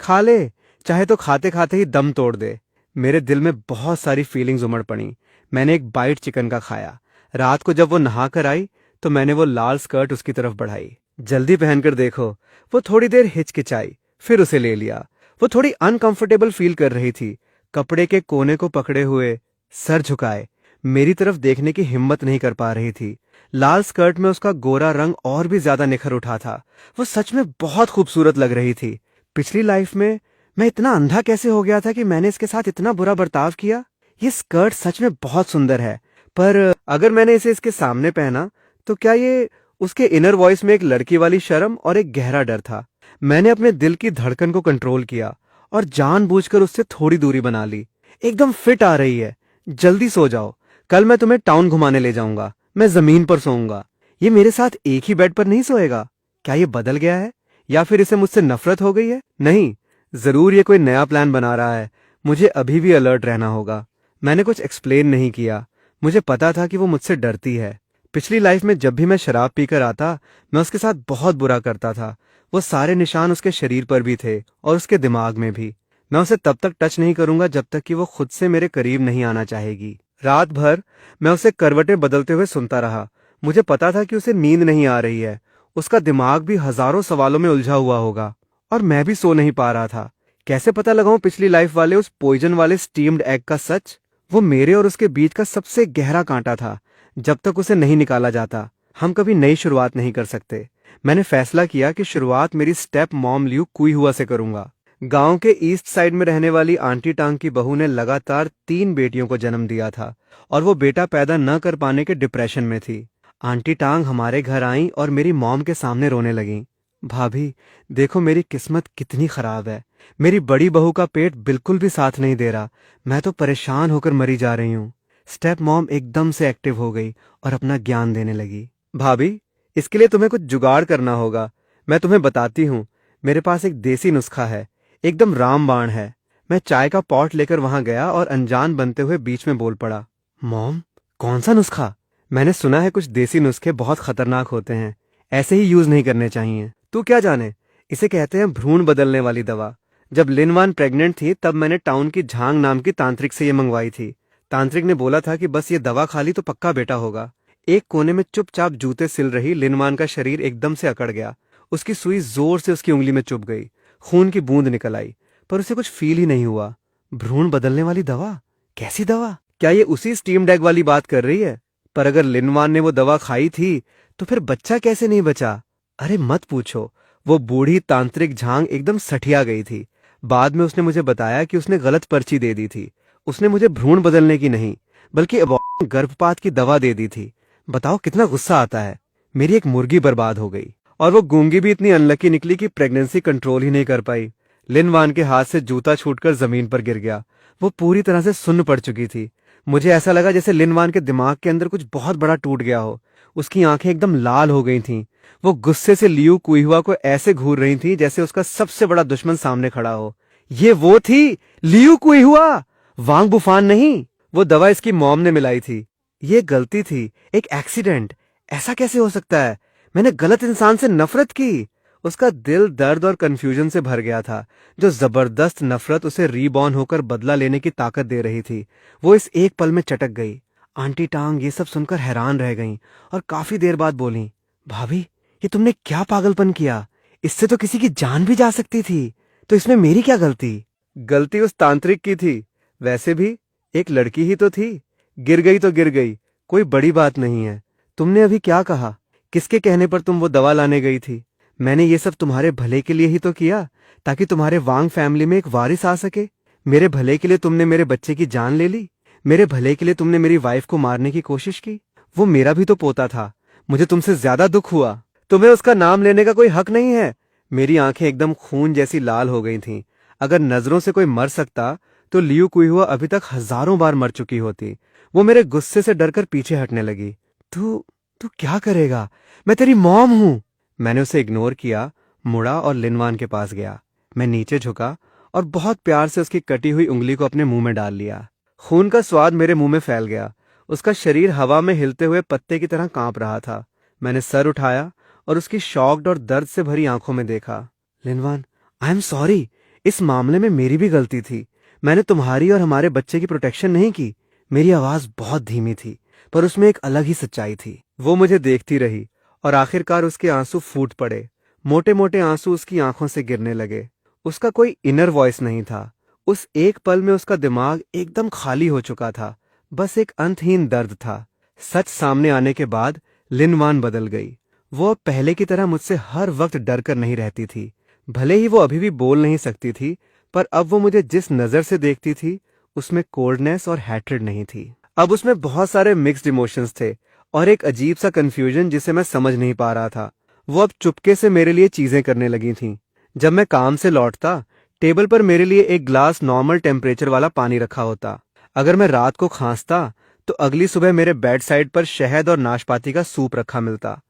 खा ले, चाहे तो खाते खाते ही दम तोड़ दे। मेरे दिल में बहुत सारी फीलिंग्स उमड़ पड़ी। मैंने एक बाइट चिकन का खाया। रात को जब वो नहा कर आई तो मैंने वो लाल स्कर्ट उसकी तरफ बढ़ाई। जल्दी पहनकर देखो। वो थोड़ी देर हिचकिचाई, फिर उसे ले लिया। वो थोड़ी अनकंफर्टेबल फील कर रही थी, कपड़े के कोने को पकड़े हुए, सर झुकाए, मेरी तरफ देखने की हिम्मत नहीं कर पा रही थी। लाल स्कर्ट में उसका गोरा रंग और भी ज्यादा निखर उठा था। वो सच में बहुत खूबसूरत लग रही थी। पिछली लाइफ में मैं इतना अंधा कैसे हो गया था कि मैंने इसके साथ इतना बुरा बर्ताव किया। ये स्कर्ट सच में बहुत सुंदर है, पर अगर मैंने इसे इसके सामने पहना तो क्या ये उसके इनर वॉइस में एक लड़की वाली शर्म और एक गहरा डर था। मैंने अपने दिल की धड़कन को कंट्रोल किया और जानबूझकर उससे थोड़ी दूरी बना ली। एकदम फिट आ रही है, जल्दी सो जाओ, कल मैं तुम्हें टाउन घुमाने ले जाऊंगा। मैं जमीन पर सोऊंगा। ये मेरे साथ एक ही बेड पर नहीं सोएगा। क्या ये बदल गया है, या फिर इसे मुझसे नफरत हो गई है? नहीं, जरूर ये कोई नया प्लान बना रहा है। मुझे अभी भी अलर्ट रहना होगा। मैंने कुछ एक्सप्लेन नहीं किया। मुझे पता था कि वो मुझसे डरती है। पिछली लाइफ में जब भी मैं शराब पीकर आता, मैं उसके साथ बहुत बुरा करता था। वो सारे निशान उसके शरीर पर भी थे और उसके दिमाग में भी। मैं उसे तब तक टच नहीं करूंगा जब तक कि वो खुद से मेरे करीब नहीं आना चाहेगी। रात भर मैं उसे करवटें बदलते हुए सुनता रहा। मुझे पता था कि उसे नींद नहीं आ रही है। उसका दिमाग भी हजारों सवालों में उलझा हुआ होगा, और मैं भी सो नहीं पा रहा था। कैसे पता लगाऊं पिछली लाइफ वाले उस पॉइजन वाले स्टीम्ड एग का सच? वो मेरे और उसके बीच का सबसे गहरा कांटा था। जब तक उसे नहीं निकाला जाता, हम कभी नई शुरुआत नहीं कर सकते। मैंने फैसला किया कि शुरुआत मेरी स्टेप मॉम लियू कुई हुआ से करूंगा। गांव के ईस्ट साइड में रहने वाली आंटी टांग की बहू ने लगातार 3 बेटियों को जन्म दिया था, और वो बेटा पैदा न कर पाने के डिप्रेशन में थी। आंटी टांग हमारे घर आई और मेरी मॉम के सामने रोने लगी। भाभी, देखो मेरी किस्मत कितनी खराब है। मेरी बड़ी बहू का पेट बिल्कुल भी साथ नहीं दे रहा। मैं तो परेशान होकर मरी जा रही हूँ। स्टेप मॉम एकदम से एक्टिव हो गई और अपना ज्ञान देने लगी। भाभी, इसके लिए तुम्हें कुछ जुगाड़ करना होगा। मैं तुम्हें बताती हूँ। मेरे पास एक देसी नुस्खा है, एकदम रामबाण है। मैं चाय का पॉट लेकर वहां गया और अनजान बनते हुए बीच में बोल पड़ा। मॉम, कौन सा नुस्खा? मैंने सुना है कुछ देसी नुस्खे बहुत खतरनाक होते हैं, ऐसे ही यूज नहीं करने चाहिए। तू क्या जाने, इसे कहते हैं भ्रूण बदलने वाली दवा। जब लिनवान प्रेग्नेंट थी तब मैंने टाउन की झांग नाम की तांत्रिक से ये मंगवाई थी। तांत्रिक ने बोला था कि बस ये दवा खा ली तो पक्का बेटा होगा। एक कोने में चुपचाप जूते सिल रही लिनवान का शरीर एकदम से अकड़ गया। उसकी सुई जोर से उसकी उंगली में चुभ गई। खून की बूंद निकल आई, पर उसे कुछ फील ही नहीं हुआ। भ्रूण बदलने वाली दवा? कैसी दवा? क्या ये उसी स्टीम्ड एग वाली बात कर रही है? पर अगर लिनवान ने वो दवा खाई थी तो फिर बच्चा कैसे नहीं बचा? अरे मत पूछो। वो बूढ़ी तांत्रिक झांग एकदम सठिया गई थी। बाद में उसने मुझे बताया कि उसने गलत पर्ची दे दी थी। उसने मुझे भ्रूण बदलने की नहीं, बल्कि गर्भपात की दवा दे दी थी। बताओ कितना गुस्सा आता है। मेरी एक मुर्गी बर्बाद हो गई, और वो गूंगी भी इतनी अनलकी निकली कि प्रेगनेंसी कंट्रोल ही नहीं कर पाई। लिनवान के हाथ से जूता छूटकर जमीन पर गिर गया। वो पूरी तरह से सुन्न पड़ चुकी थी। मुझे ऐसा लगा जैसे लिनवान के दिमाग के अंदर कुछ बहुत बड़ा टूट गया हो। उसकी आंखें एकदम लाल हो गई थीं। वो गुस्से से लियू कुइहुआ को ऐसे घूर रही थी जैसे उसका सबसे बड़ा दुश्मन सामने खड़ा हो। ये वो थी, लियू कुइहुआ, वांग बुफान नहीं। वो दवा इसकी मॉम ने मिलाई थी। ये गलती थी, एक एक्सीडेंट। ऐसा कैसे हो सकता है? मैंने गलत इंसान से नफरत की। उसका दिल दर्द और कंफ्यूजन से भर गया था। जो जबरदस्त नफरत उसे रीबॉर्न होकर बदला लेने की ताकत दे रही थी, वो इस एक पल में चटक गई। आंटी टांग ये सब सुनकर हैरान रह गईं और काफी देर बाद बोली, भाभी, ये तुमने क्या पागलपन किया? इससे तो किसी की जान भी जा सकती थी। तो इसमें मेरी क्या गलती? गलती उस तांत्रिक की थी। वैसे भी एक लड़की ही तो थी। गिर गई तो गिर गई, कोई बड़ी बात नहीं है। तुमने अभी क्या कहा? किसके कहने पर तुम वो दवा लाने गई थी? मैंने ये सब तुम्हारे भले के लिए ही तो किया, ताकि तुम्हारे वांग फैमिली में एक वारिस आ सके। मेरे भले के लिए तुमने मेरे बच्चे की जान ले ली। मेरे भले के लिए तुमने मेरी वाइफ को मारने की कोशिश की। वो मेरा भी तो पोता था। मुझे तुमसे ज्यादा दुख हुआ। तुम्हें उसका नाम लेने का कोई हक नहीं है। मेरी आंखें एकदम खून जैसी लाल हो गई थीं। अगर नजरों से कोई मर सकता तो लियू कुइहुआ अभी तक हजारों बार मर चुकी होती। वो मेरे गुस्से से डरकर पीछे हटने लगी। तू तू क्या करेगा? मैं तेरी मॉम हूं। मैंने उसे इग्नोर किया, मुड़ा और लिनवान के पास गया। मैं नीचे झुका और बहुत प्यार से उसकी कटी हुई उंगली को अपने मुंह में डाल लिया। खून का स्वाद मेरे मुंह में फैल गया। उसका शरीर हवा में हिलते हुए पत्ते की तरह कांप रहा था। मैंने सर उठाया और उसकी शॉक्ड और दर्द से भरी आंखों में देखा। लिनवान, आई एम सॉरी। इस मामले में मेरी भी गलती थी। मैंने तुम्हारी और हमारे बच्चे की प्रोटेक्शन नहीं की। मेरी आवाज बहुत धीमी थी, पर उसमें एक अलग ही सच्चाई थी। वो मुझे देखती रही और आखिरकार उसके आंसू फूट पड़े। मोटे मोटे आंसू उसकी आंखों से गिरने लगे। उसका कोई इनर वॉइस नहीं था। उस एक पल में उसका दिमाग एकदम खाली हो चुका था। बस एक अंतहीन दर्द था। सच सामने आने के बाद लिनवान बदल गई। वो अब पहले की तरह मुझसे हर वक्त डर कर नहीं रहती थी। भले ही वो अभी भी बोल नहीं सकती थी, पर अब वो मुझे जिस नजर से देखती थी उसमें कोल्डनेस और हैट्रेड नहीं थी। अब उसमें बहुत सारे मिक्स्ड इमोशंस थे और एक अजीब सा कंफ्यूजन जिसे मैं समझ नहीं पा रहा था। वो अब चुपके से मेरे लिए चीजें करने लगी थीं। जब मैं काम से लौटता, टेबल पर मेरे लिए एक ग्लास नॉर्मल टेम्परेचर वाला पानी रखा होता। अगर मैं रात को खांसता तो अगली सुबह मेरे बेड साइड पर शहद और नाशपाती का सूप रखा मिलता।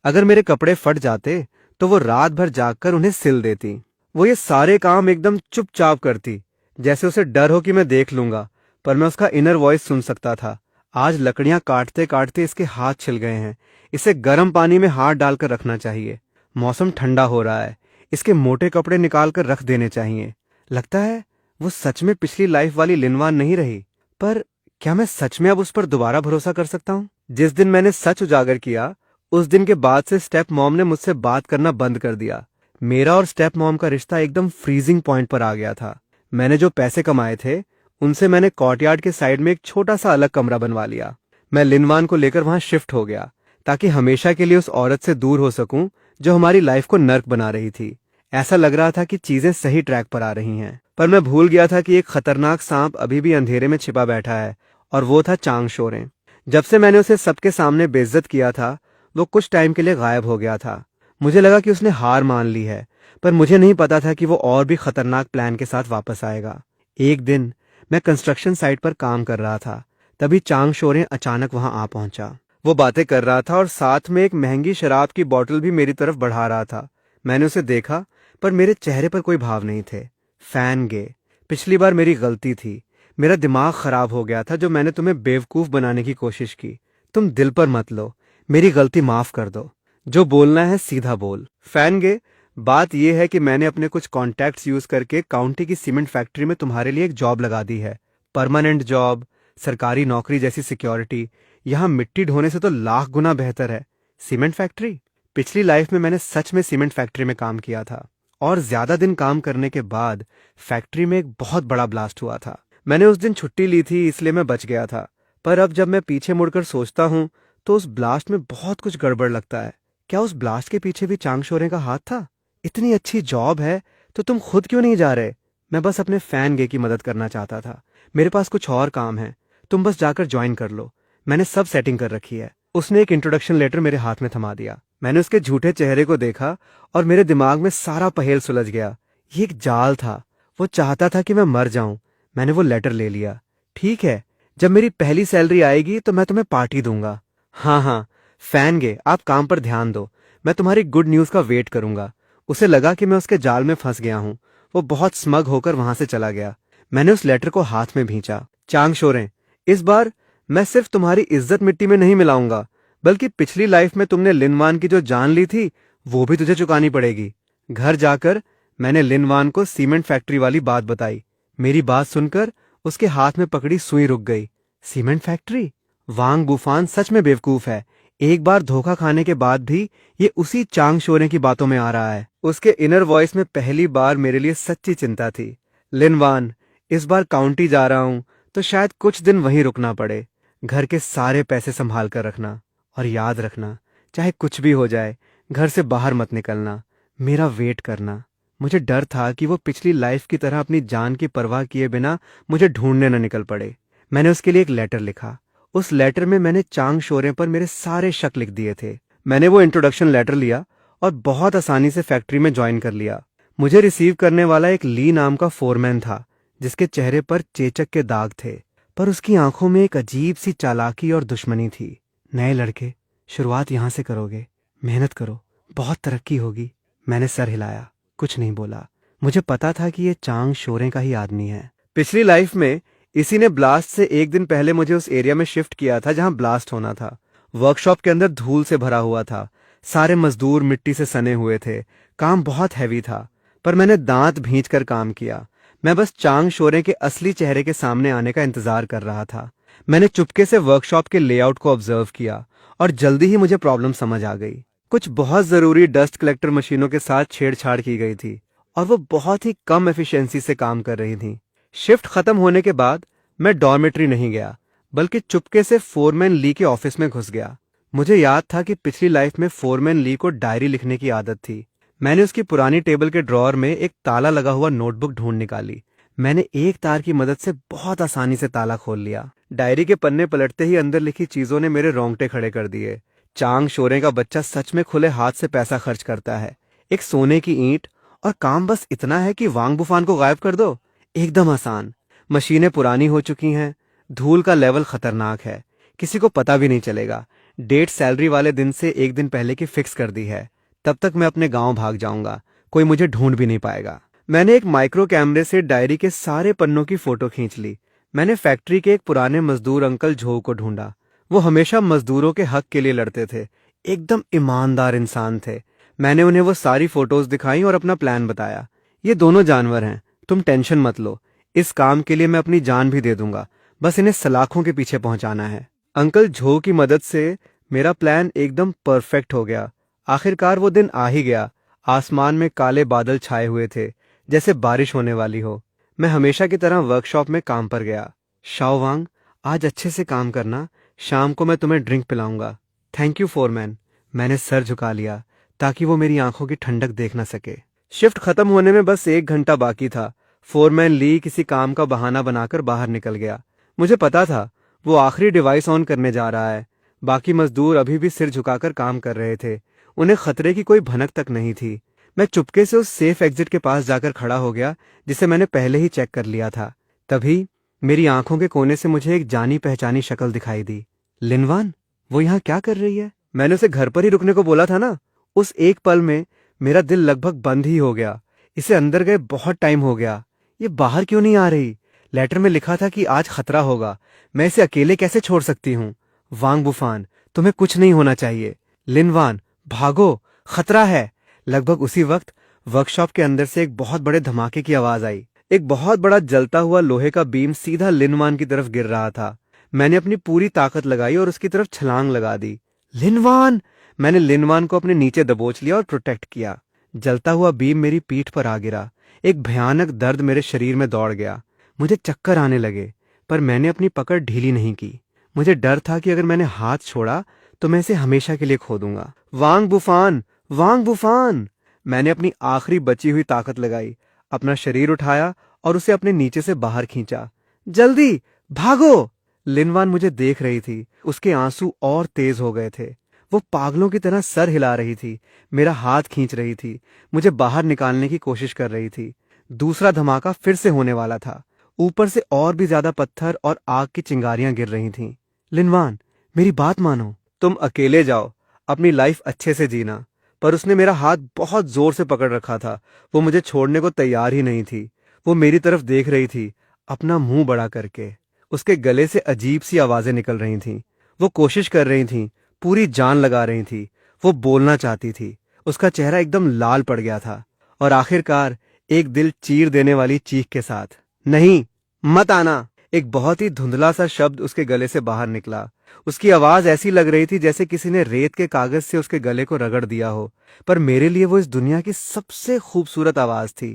अगर मेरे कपड़े फट जाते तो वो रात भर जागकर उन्हें सिल देती। वो ये सारे काम एकदम चुपचाप करती, जैसे उसे डर हो कि मैं देख लूंगा, पर मैं उसका इनर वॉइस सुन सकता था। आज लकड़ियां काटते काटते इसके हाथ छिल गए हैं। इसे गर्म पानी में हाथ डालकर रखना चाहिए। मौसम ठंडा हो रहा है। इसके मोटे कपड़े निकाल कर रख देने चाहिए। लगता है वो सच में पिछली लाइफ वाली लिनवान नहीं रही। पर क्या मैं सच में अब उस पर दोबारा भरोसा कर सकता हूँ? जिस दिन मैंने सच उजागर किया, उस दिन के बाद से स्टेप मॉम ने मुझसे बात करना बंद कर दिया। मेरा और स्टेप मॉम का रिश्ता एकदम फ्रीजिंग पॉइंट पर आ गया था। मैंने जो पैसे कमाए थे उनसे मैंने कॉर्टयार्ड के साइड में एक छोटा सा अलग कमरा बनवा लिया। मैं लिनवान को लेकर वहां शिफ्ट हो गया, ताकि हमेशा के लिए उस औरत से दूर हो सकूं जो हमारी लाइफ को नर्क बना रही थी। ऐसा लग रहा था कि चीजें सही ट्रैक पर आ रही हैं, पर मैं भूल गया था कि एक खतरनाक सांप अभी भी अंधेरे में छिपा बैठा है, और वो था चांग शोरें। जब से मैंने उसे सबके सामने बेइज्जत किया था, वो कुछ टाइम के लिए गायब हो गया था। मुझे लगा कि उसने हार मान ली है, पर मुझे नहीं पता था कि वो और भी खतरनाक प्लान के साथ वापस आएगा। एक दिन मैं कंस्ट्रक्शन साइट पर काम कर रहा था, तभी चांग शोरें अचानक वहां आ पहुंचा। वो बातें कर रहा था और साथ में एक महंगी शराब की बोतल भी मेरी तरफ बढ़ा रहा था। मैंने उसे देखा, पर मेरे चेहरे पर कोई भाव नहीं थे। फैन गे, पिछली बार मेरी गलती थी। मेरा दिमाग खराब हो गया था जो मैंने तुम्हें बेवकूफ बनाने की कोशिश की। तुम दिल पर मत लो, मेरी गलती माफ कर दो। जो बोलना है सीधा बोल। फैन गे, बात यह है कि मैंने अपने कुछ कॉन्टैक्ट्स यूज करके काउंटी की सीमेंट फैक्ट्री में तुम्हारे लिए एक जॉब लगा दी है। परमानेंट जॉब, सरकारी नौकरी जैसी सिक्योरिटी। यहाँ मिट्टी ढोने से तो लाख गुना बेहतर है। Cement factory? पिछली लाइफ में मैंने सच में सीमेंट फैक्ट्री में काम किया था, और ज्यादा दिन काम करने के बाद फैक्ट्री में एक बहुत बड़ा ब्लास्ट हुआ था। मैंने उस दिन छुट्टी ली थी, इसलिए मैं बच गया था। पर अब जब मैं पीछे मुड़कर सोचता हूँ तो उस ब्लास्ट में बहुत कुछ गड़बड़ लगता है। क्या उस ब्लास्ट के पीछे भी चांग शोरें का हाथ था? इतनी अच्छी जॉब है तो तुम खुद क्यों नहीं जा रहे? मैं बस अपने फैन गे की मदद करना चाहता था। मेरे पास कुछ और काम है, तुम बस जाकर ज्वाइन कर लो। मैंने सब सेटिंग कर रखी है। उसने एक इंट्रोडक्शन लेटर मेरे हाथ में थमा दिया। मैंने उसके झूठे चेहरे को देखा और मेरे दिमाग में सारा पहेल सुलझ गया। ये एक जाल था। वो चाहता था कि मैं मर जाऊं। मैंने वो लेटर ले लिया। ठीक है, जब मेरी पहली सैलरी आएगी तो मैं तुम्हें पार्टी दूंगा। हाँ हाँ, फैन गे, आप काम पर ध्यान दो। मैं तुम्हारी गुड न्यूज का वेट करूंगा। उसे लगा कि मैं उसके जाल में फंस गया हूं। वो बहुत स्मग होकर वहां से चला गया। मैंने उस लेटर को हाथ में भींचा। चांग शोरें, इस बार मैं सिर्फ तुम्हारी इज्जत मिट्टी में नहीं मिलाऊंगा, बल्कि पिछली लाइफ में तुमने लिनवान की जो जान ली थी वो भी तुझे चुकानी पड़ेगी। घर जाकर मैंने लिनवान को सीमेंट फैक्ट्री वाली बात बताई। मेरी बात सुनकर उसके हाथ में पकड़ी सुई रुक गई। Cement factory? वांग बुफान सच में बेवकूफ है। एक बार धोखा खाने के बाद भी ये उसी चांग शोरें की बातों में आ रहा है। उसके इनर वॉइस में पहली बार मेरे लिए सच्ची चिंता थी। लिनवान, इस बार काउंटी जा रहा हूं तो शायद कुछ दिन वहीं रुकना पड़े। घर के सारे पैसे संभाल कर रखना, और याद रखना, चाहे कुछ भी हो जाए घर से बाहर मत निकलना। मेरा वेट करना। मुझे डर था कि वो पिछली लाइफ की तरह अपनी जान की परवाह किए बिना मुझे ढूंढने न निकल पड़े। मैंने उसके लिए एक लेटर लिखा। उस लेटर में मैंने चांग शोरे पर मेरे सारे शक लिख दिए थे। मैंने वो इंट्रोडक्शन लेटर लिया और बहुत आसानी से फैक्ट्री में ज्वाइन कर लिया। मुझे रिसीव करने वाला एक ली नाम का फोरमैन था, जिसके चेहरे पर चेचक के दाग थे, पर उसकी आंखों में एक अजीब सी चालाकी और दुश्मनी थी। नए लड़के, शुरुआत यहां से करोगे, मेहनत करो, बहुत तरक्की होगी। मैंने सर हिलाया, कुछ नहीं बोला। मुझे पता था कि ये चांग शोरे का ही आदमी है। पिछली लाइफ में इसी ने ब्लास्ट से एक दिन पहले मुझे उस एरिया में शिफ्ट किया था जहां ब्लास्ट होना था। वर्कशॉप के अंदर धूल से भरा हुआ था, सारे मजदूर मिट्टी से सने हुए थे, काम बहुत हैवी था, पर मैंने दांत भींच कर काम किया। मैं बस चांग शोरे के असली चेहरे के सामने आने का इंतजार कर रहा था। मैंने चुपके से वर्कशॉप के लेआउट को ऑब्जर्व किया और जल्दी ही मुझे प्रॉब्लम समझ आ गई। कुछ बहुत जरूरी डस्ट कलेक्टर मशीनों के साथ छेड़छाड़ की गई थी और वो बहुत ही कम एफिशिएंसी से काम कर रही थी। शिफ्ट खत्म होने के बाद मैं डॉर्मेट्री नहीं गया, बल्कि चुपके से फोरमैन ली के ऑफिस में घुस गया। मुझे याद था कि पिछली लाइफ में फोरमैन ली को डायरी लिखने की आदत थी। मैंने उसकी पुरानी टेबल के ड्रॉअर में एक ताला लगा हुआ नोटबुक ढूंढ निकाली। मैंने एक तार की मदद से बहुत आसानी से ताला खोल लिया। डायरी के पन्ने पलटते ही अंदर लिखी चीजों ने मेरे रोंगटे खड़े कर दिए। चांग शोरे का बच्चा सच में खुले हाथ से पैसा खर्च करता है। एक सोने की ईंट, और काम बस इतना है कि वांग बुफान को गायब कर दो। एकदम आसान। मशीनें पुरानी हो चुकी हैं, धूल का लेवल खतरनाक है, किसी को पता भी नहीं चलेगा। डेट सैलरी वाले दिन से एक दिन पहले की फिक्स कर दी है। तब तक मैं अपने गांव भाग जाऊंगा, कोई मुझे ढूंढ भी नहीं पाएगा। मैंने एक माइक्रो कैमरे से डायरी के सारे पन्नों की फोटो खींच ली। मैंने फैक्ट्री के एक पुराने मजदूर अंकल झो को ढूंढा। वो हमेशा मजदूरों के हक के लिए लड़ते थे, एकदम ईमानदार इंसान थे। मैंने उन्हें वो सारी फोटोज दिखाई और अपना प्लान बताया। ये दोनों जानवर हैं, तुम टेंशन मत लो, इस काम के लिए मैं अपनी जान भी दे दूंगा, बस इन्हें सलाखों के पीछे पहुंचाना है। अंकल झो की मदद से मेरा प्लान एकदम परफेक्ट हो गया। आखिरकार वो दिन आ ही गया। आसमान में काले बादल छाए हुए थे, जैसे बारिश होने वाली हो। मैं हमेशा की तरह वर्कशॉप में काम पर गया। शाओवांग, आज अच्छे से काम करना, शाम को मैं तुम्हें ड्रिंक पिलाऊंगा। Thank you foreman. मैंने सर झुका लिया ताकि वो मेरी आंखों की ठंडक देख न सके। शिफ्ट खत्म होने में बस 1 घंटा बाकी था। फोरमैन ली किसी काम का बहाना बनाकर बाहर निकल गया। मुझे पता था वो आखिरी डिवाइस ऑन करने जा रहा है। बाकी मजदूर अभी भी सिर झुकाकर काम कर रहे थे, उन्हें खतरे की कोई भनक तक नहीं थी। मैं चुपके से उस सेफ एग्जिट के पास जाकर खड़ा हो गया, जिसे मैंने पहले ही चेक कर लिया था। तभी मेरी आंखों के कोने से मुझे एक जानी पहचानी शक्ल दिखाई दी। लिनवान, वो यहाँ क्या कर रही है? मैंने उसे घर पर ही रुकने को बोला था ना। उस एक पल में मेरा दिल लगभग बंद ही हो गया। इसे अंदर गए बहुत टाइम हो गया, ये बाहर क्यों नहीं आ रही? लेटर में लिखा था कि आज खतरा होगा, मैं इसे अकेले कैसे छोड़ सकती हूँ? वांग बुफान, तुम्हें कुछ नहीं होना चाहिए। लिनवान, भागो, खतरा है। लगभग उसी वक्त वर्कशॉप के अंदर से एक बहुत बड़े धमाके की आवाज आई। एक बहुत बड़ा जलता हुआ लोहे का बीम सीधा लिनवान की तरफ गिर रहा था। मैंने अपनी पूरी ताकत लगाई और उसकी तरफ छलांग लगा दी। लिनवान! मैंने लिनवान को अपने नीचे दबोच लिया और प्रोटेक्ट किया। जलता हुआ बीम मेरी पीठ पर आ गिरा। एक भयानक दर्द मेरे शरीर में दौड़ गया। मुझे चक्कर आने लगे, पर मैंने अपनी पकड़ ढीली नहीं की। मुझे डर था कि अगर मैंने हाथ छोड़ा तो मैं इसे हमेशा के लिए खो दूंगा। वांग बुफान, वांग बुफान! मैंने अपनी आखिरी बची हुई ताकत लगाई, अपना शरीर उठाया और उसे अपने नीचे से बाहर खींचा। जल्दी भागो! लिनवान मुझे देख रही थी, उसके आंसू और तेज हो गए थे। वो पागलों की तरह सर हिला रही थी, मेरा हाथ खींच रही थी, मुझे बाहर निकालने की कोशिश कर रही थी। दूसरा धमाका फिर से होने वाला था। ऊपर से और भी ज्यादा पत्थर और आग की चिंगारियां गिर रही थीं। लिनवान, मेरी बात मानो, तुम अकेले जाओ, अपनी लाइफ अच्छे से जीना। पर उसने मेरा हाथ बहुत जोर से पकड़ रखा था। वो मुझे छोड़ने को तैयार ही नहीं थी। वो मेरी तरफ देख रही थी, अपना मुंह बड़ा करके। उसके गले से अजीब सी आवाजें निकल रही थीं। वो कोशिश कर रही थीं, पूरी जान लगा रही थी। वो बोलना चाहती थी। उसका चेहरा एकदम लाल पड़ गया था, और आखिरकार एक दिल चीर देने वाली चीख के साथ, नहीं, मत आना! एक बहुत ही धुंधला सा शब्द उसके गले से बाहर निकला। उसकी आवाज ऐसी लग रही थी जैसे किसी ने रेत के कागज से उसके गले को रगड़ दिया हो, पर मेरे लिए वो इस दुनिया की सबसे खूबसूरत आवाज थी।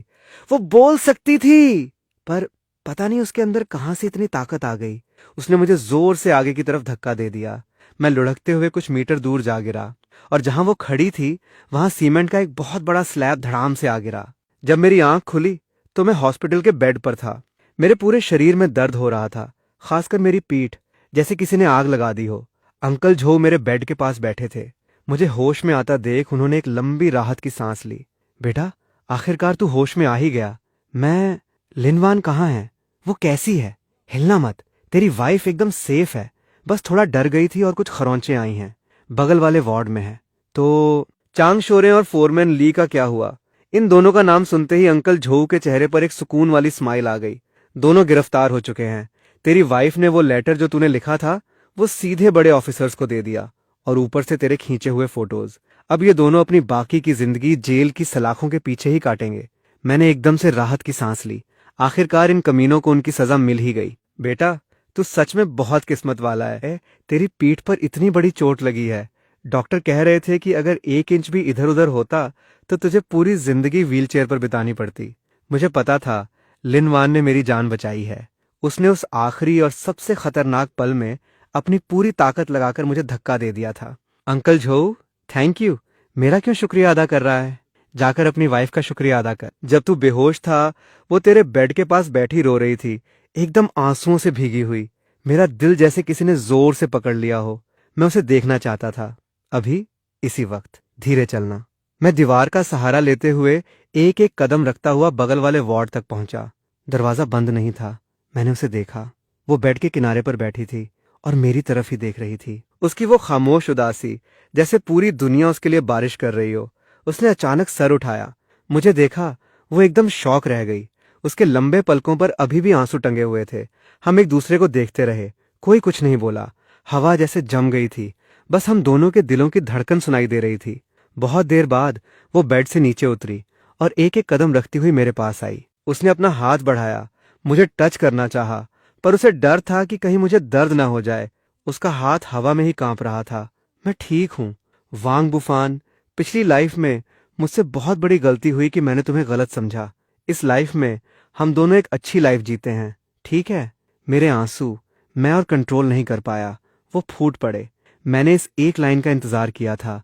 वो बोल सकती थी, पर पता नहीं उसके अंदर कहां से इतनी ताकत आ गई। उसने मुझे जोर से आगे की तरफ धक्का दे दिया। मैं लुढ़कते हुए कुछ मीटर दूर जा गिरा, और जहां वो खड़ी थी वहां सीमेंट का एक बहुत बड़ा स्लैब धड़ाम से आ गिरा। जब मेरी आंख खुली तो मैं हॉस्पिटल के बेड पर था। मेरे पूरे शरीर में दर्द हो रहा था, खासकर मेरी पीठ, जैसे किसी ने आग लगा दी हो। अंकल झो मेरे बेड के पास बैठे थे। मुझे होश में आता देख उन्होंने एक लंबी राहत की सांस ली। बेटा, आखिरकार तू होश में आ ही गया। मैं लिनवान कहाँ है? वो कैसी है? हिलना मत, तेरी वाइफ एकदम सेफ है। बस थोड़ा डर गई थी और कुछ खरोंचें आई हैं। बगल वाले वार्ड में है। तो चांग शोरे और फोरमैन ली का क्या हुआ? इन दोनों का नाम सुनते ही अंकल झोऊ के चेहरे पर एक सुकून वाली स्माइल आ गई। दोनों गिरफ्तार हो चुके हैं। तेरी वाइफ ने वो लेटर जो तूने लिखा था वो सीधे बड़े ऑफिसर्स को दे दिया, और ऊपर से तेरे खींचे हुए फोटोज। अब ये दोनों अपनी बाकी की जिंदगी जेल की सलाखों के पीछे ही काटेंगे। मैंने एकदम से राहत की सांस ली। आखिरकार इन कमीनों को उनकी सजा मिल ही गई। बेटा, तू सच में बहुत किस्मत वाला है। तेरी पीठ पर इतनी बड़ी चोट लगी है। डॉक्टर कह रहे थे कि अगर 1 इंच भी इधर उधर होता तो तुझे पूरी जिंदगी व्हीलचेयर पर बितानी पड़ती। मुझे पता था लिन वान ने मेरी जान बचाई है। उसने उस आखिरी और सबसे खतरनाक पल में अपनी पूरी ताकत लगाकर मुझे धक्का दे दिया था। Uncle Zhou, thank you. मेरा क्यों शुक्रिया अदा कर रहा है? जाकर अपनी वाइफ का शुक्रिया अदा कर। जब तू बेहोश था वो तेरे बेड के पास बैठी रो रही थी, एकदम आंसुओं से भीगी हुई। मेरा दिल जैसे किसी ने जोर से पकड़ लिया हो। मैं उसे देखना चाहता था। अभी, इसी वक्त। धीरे चलना। मैं दीवार का सहारा लेते हुए एक एक कदम रखता हुआ बगल वाले वार्ड तक पहुंचा। दरवाजा बंद नहीं था। मैंने उसे देखा। वो बेड के किनारे पर बैठी थी और मेरी तरफ ही देख रही थी। उसकी वो खामोश उदासी, जैसे पूरी दुनिया उसके लिए बारिश कर रही हो। उसने अचानक सर उठाया, मुझे देखा। वो एकदम शॉक रह गई। उसके लंबे पलकों पर अभी भी आंसू टंगे हुए थे। हम एक दूसरे को देखते रहे। कोई कुछ नहीं बोला। हवा जैसे जम गई थी। बस हम दोनों के दिलों की धड़कन सुनाई दे रही थी। बहुत देर बाद वो बेड से नीचे उतरी और एक एक कदम रखती हुई मेरे पास आई। उसने अपना हाथ बढ़ाया, मुझे टच करना चाहा, पर उसे डर था कि कहीं मुझे दर्द ना हो जाए। उसका हाथ हवा में ही कांप रहा था। मैं ठीक हूं वांग बुफान। पिछली लाइफ में मुझसे बहुत बड़ी गलती हुई कि मैंने तुम्हें गलत समझा। इस लाइफ में हम दोनों एक अच्छी लाइफ जीते हैं, ठीक है? मेरे आंसू मैं और कंट्रोल नहीं कर पाया। वो फूट पड़े। मैंने इस एक लाइन का इंतजार किया था,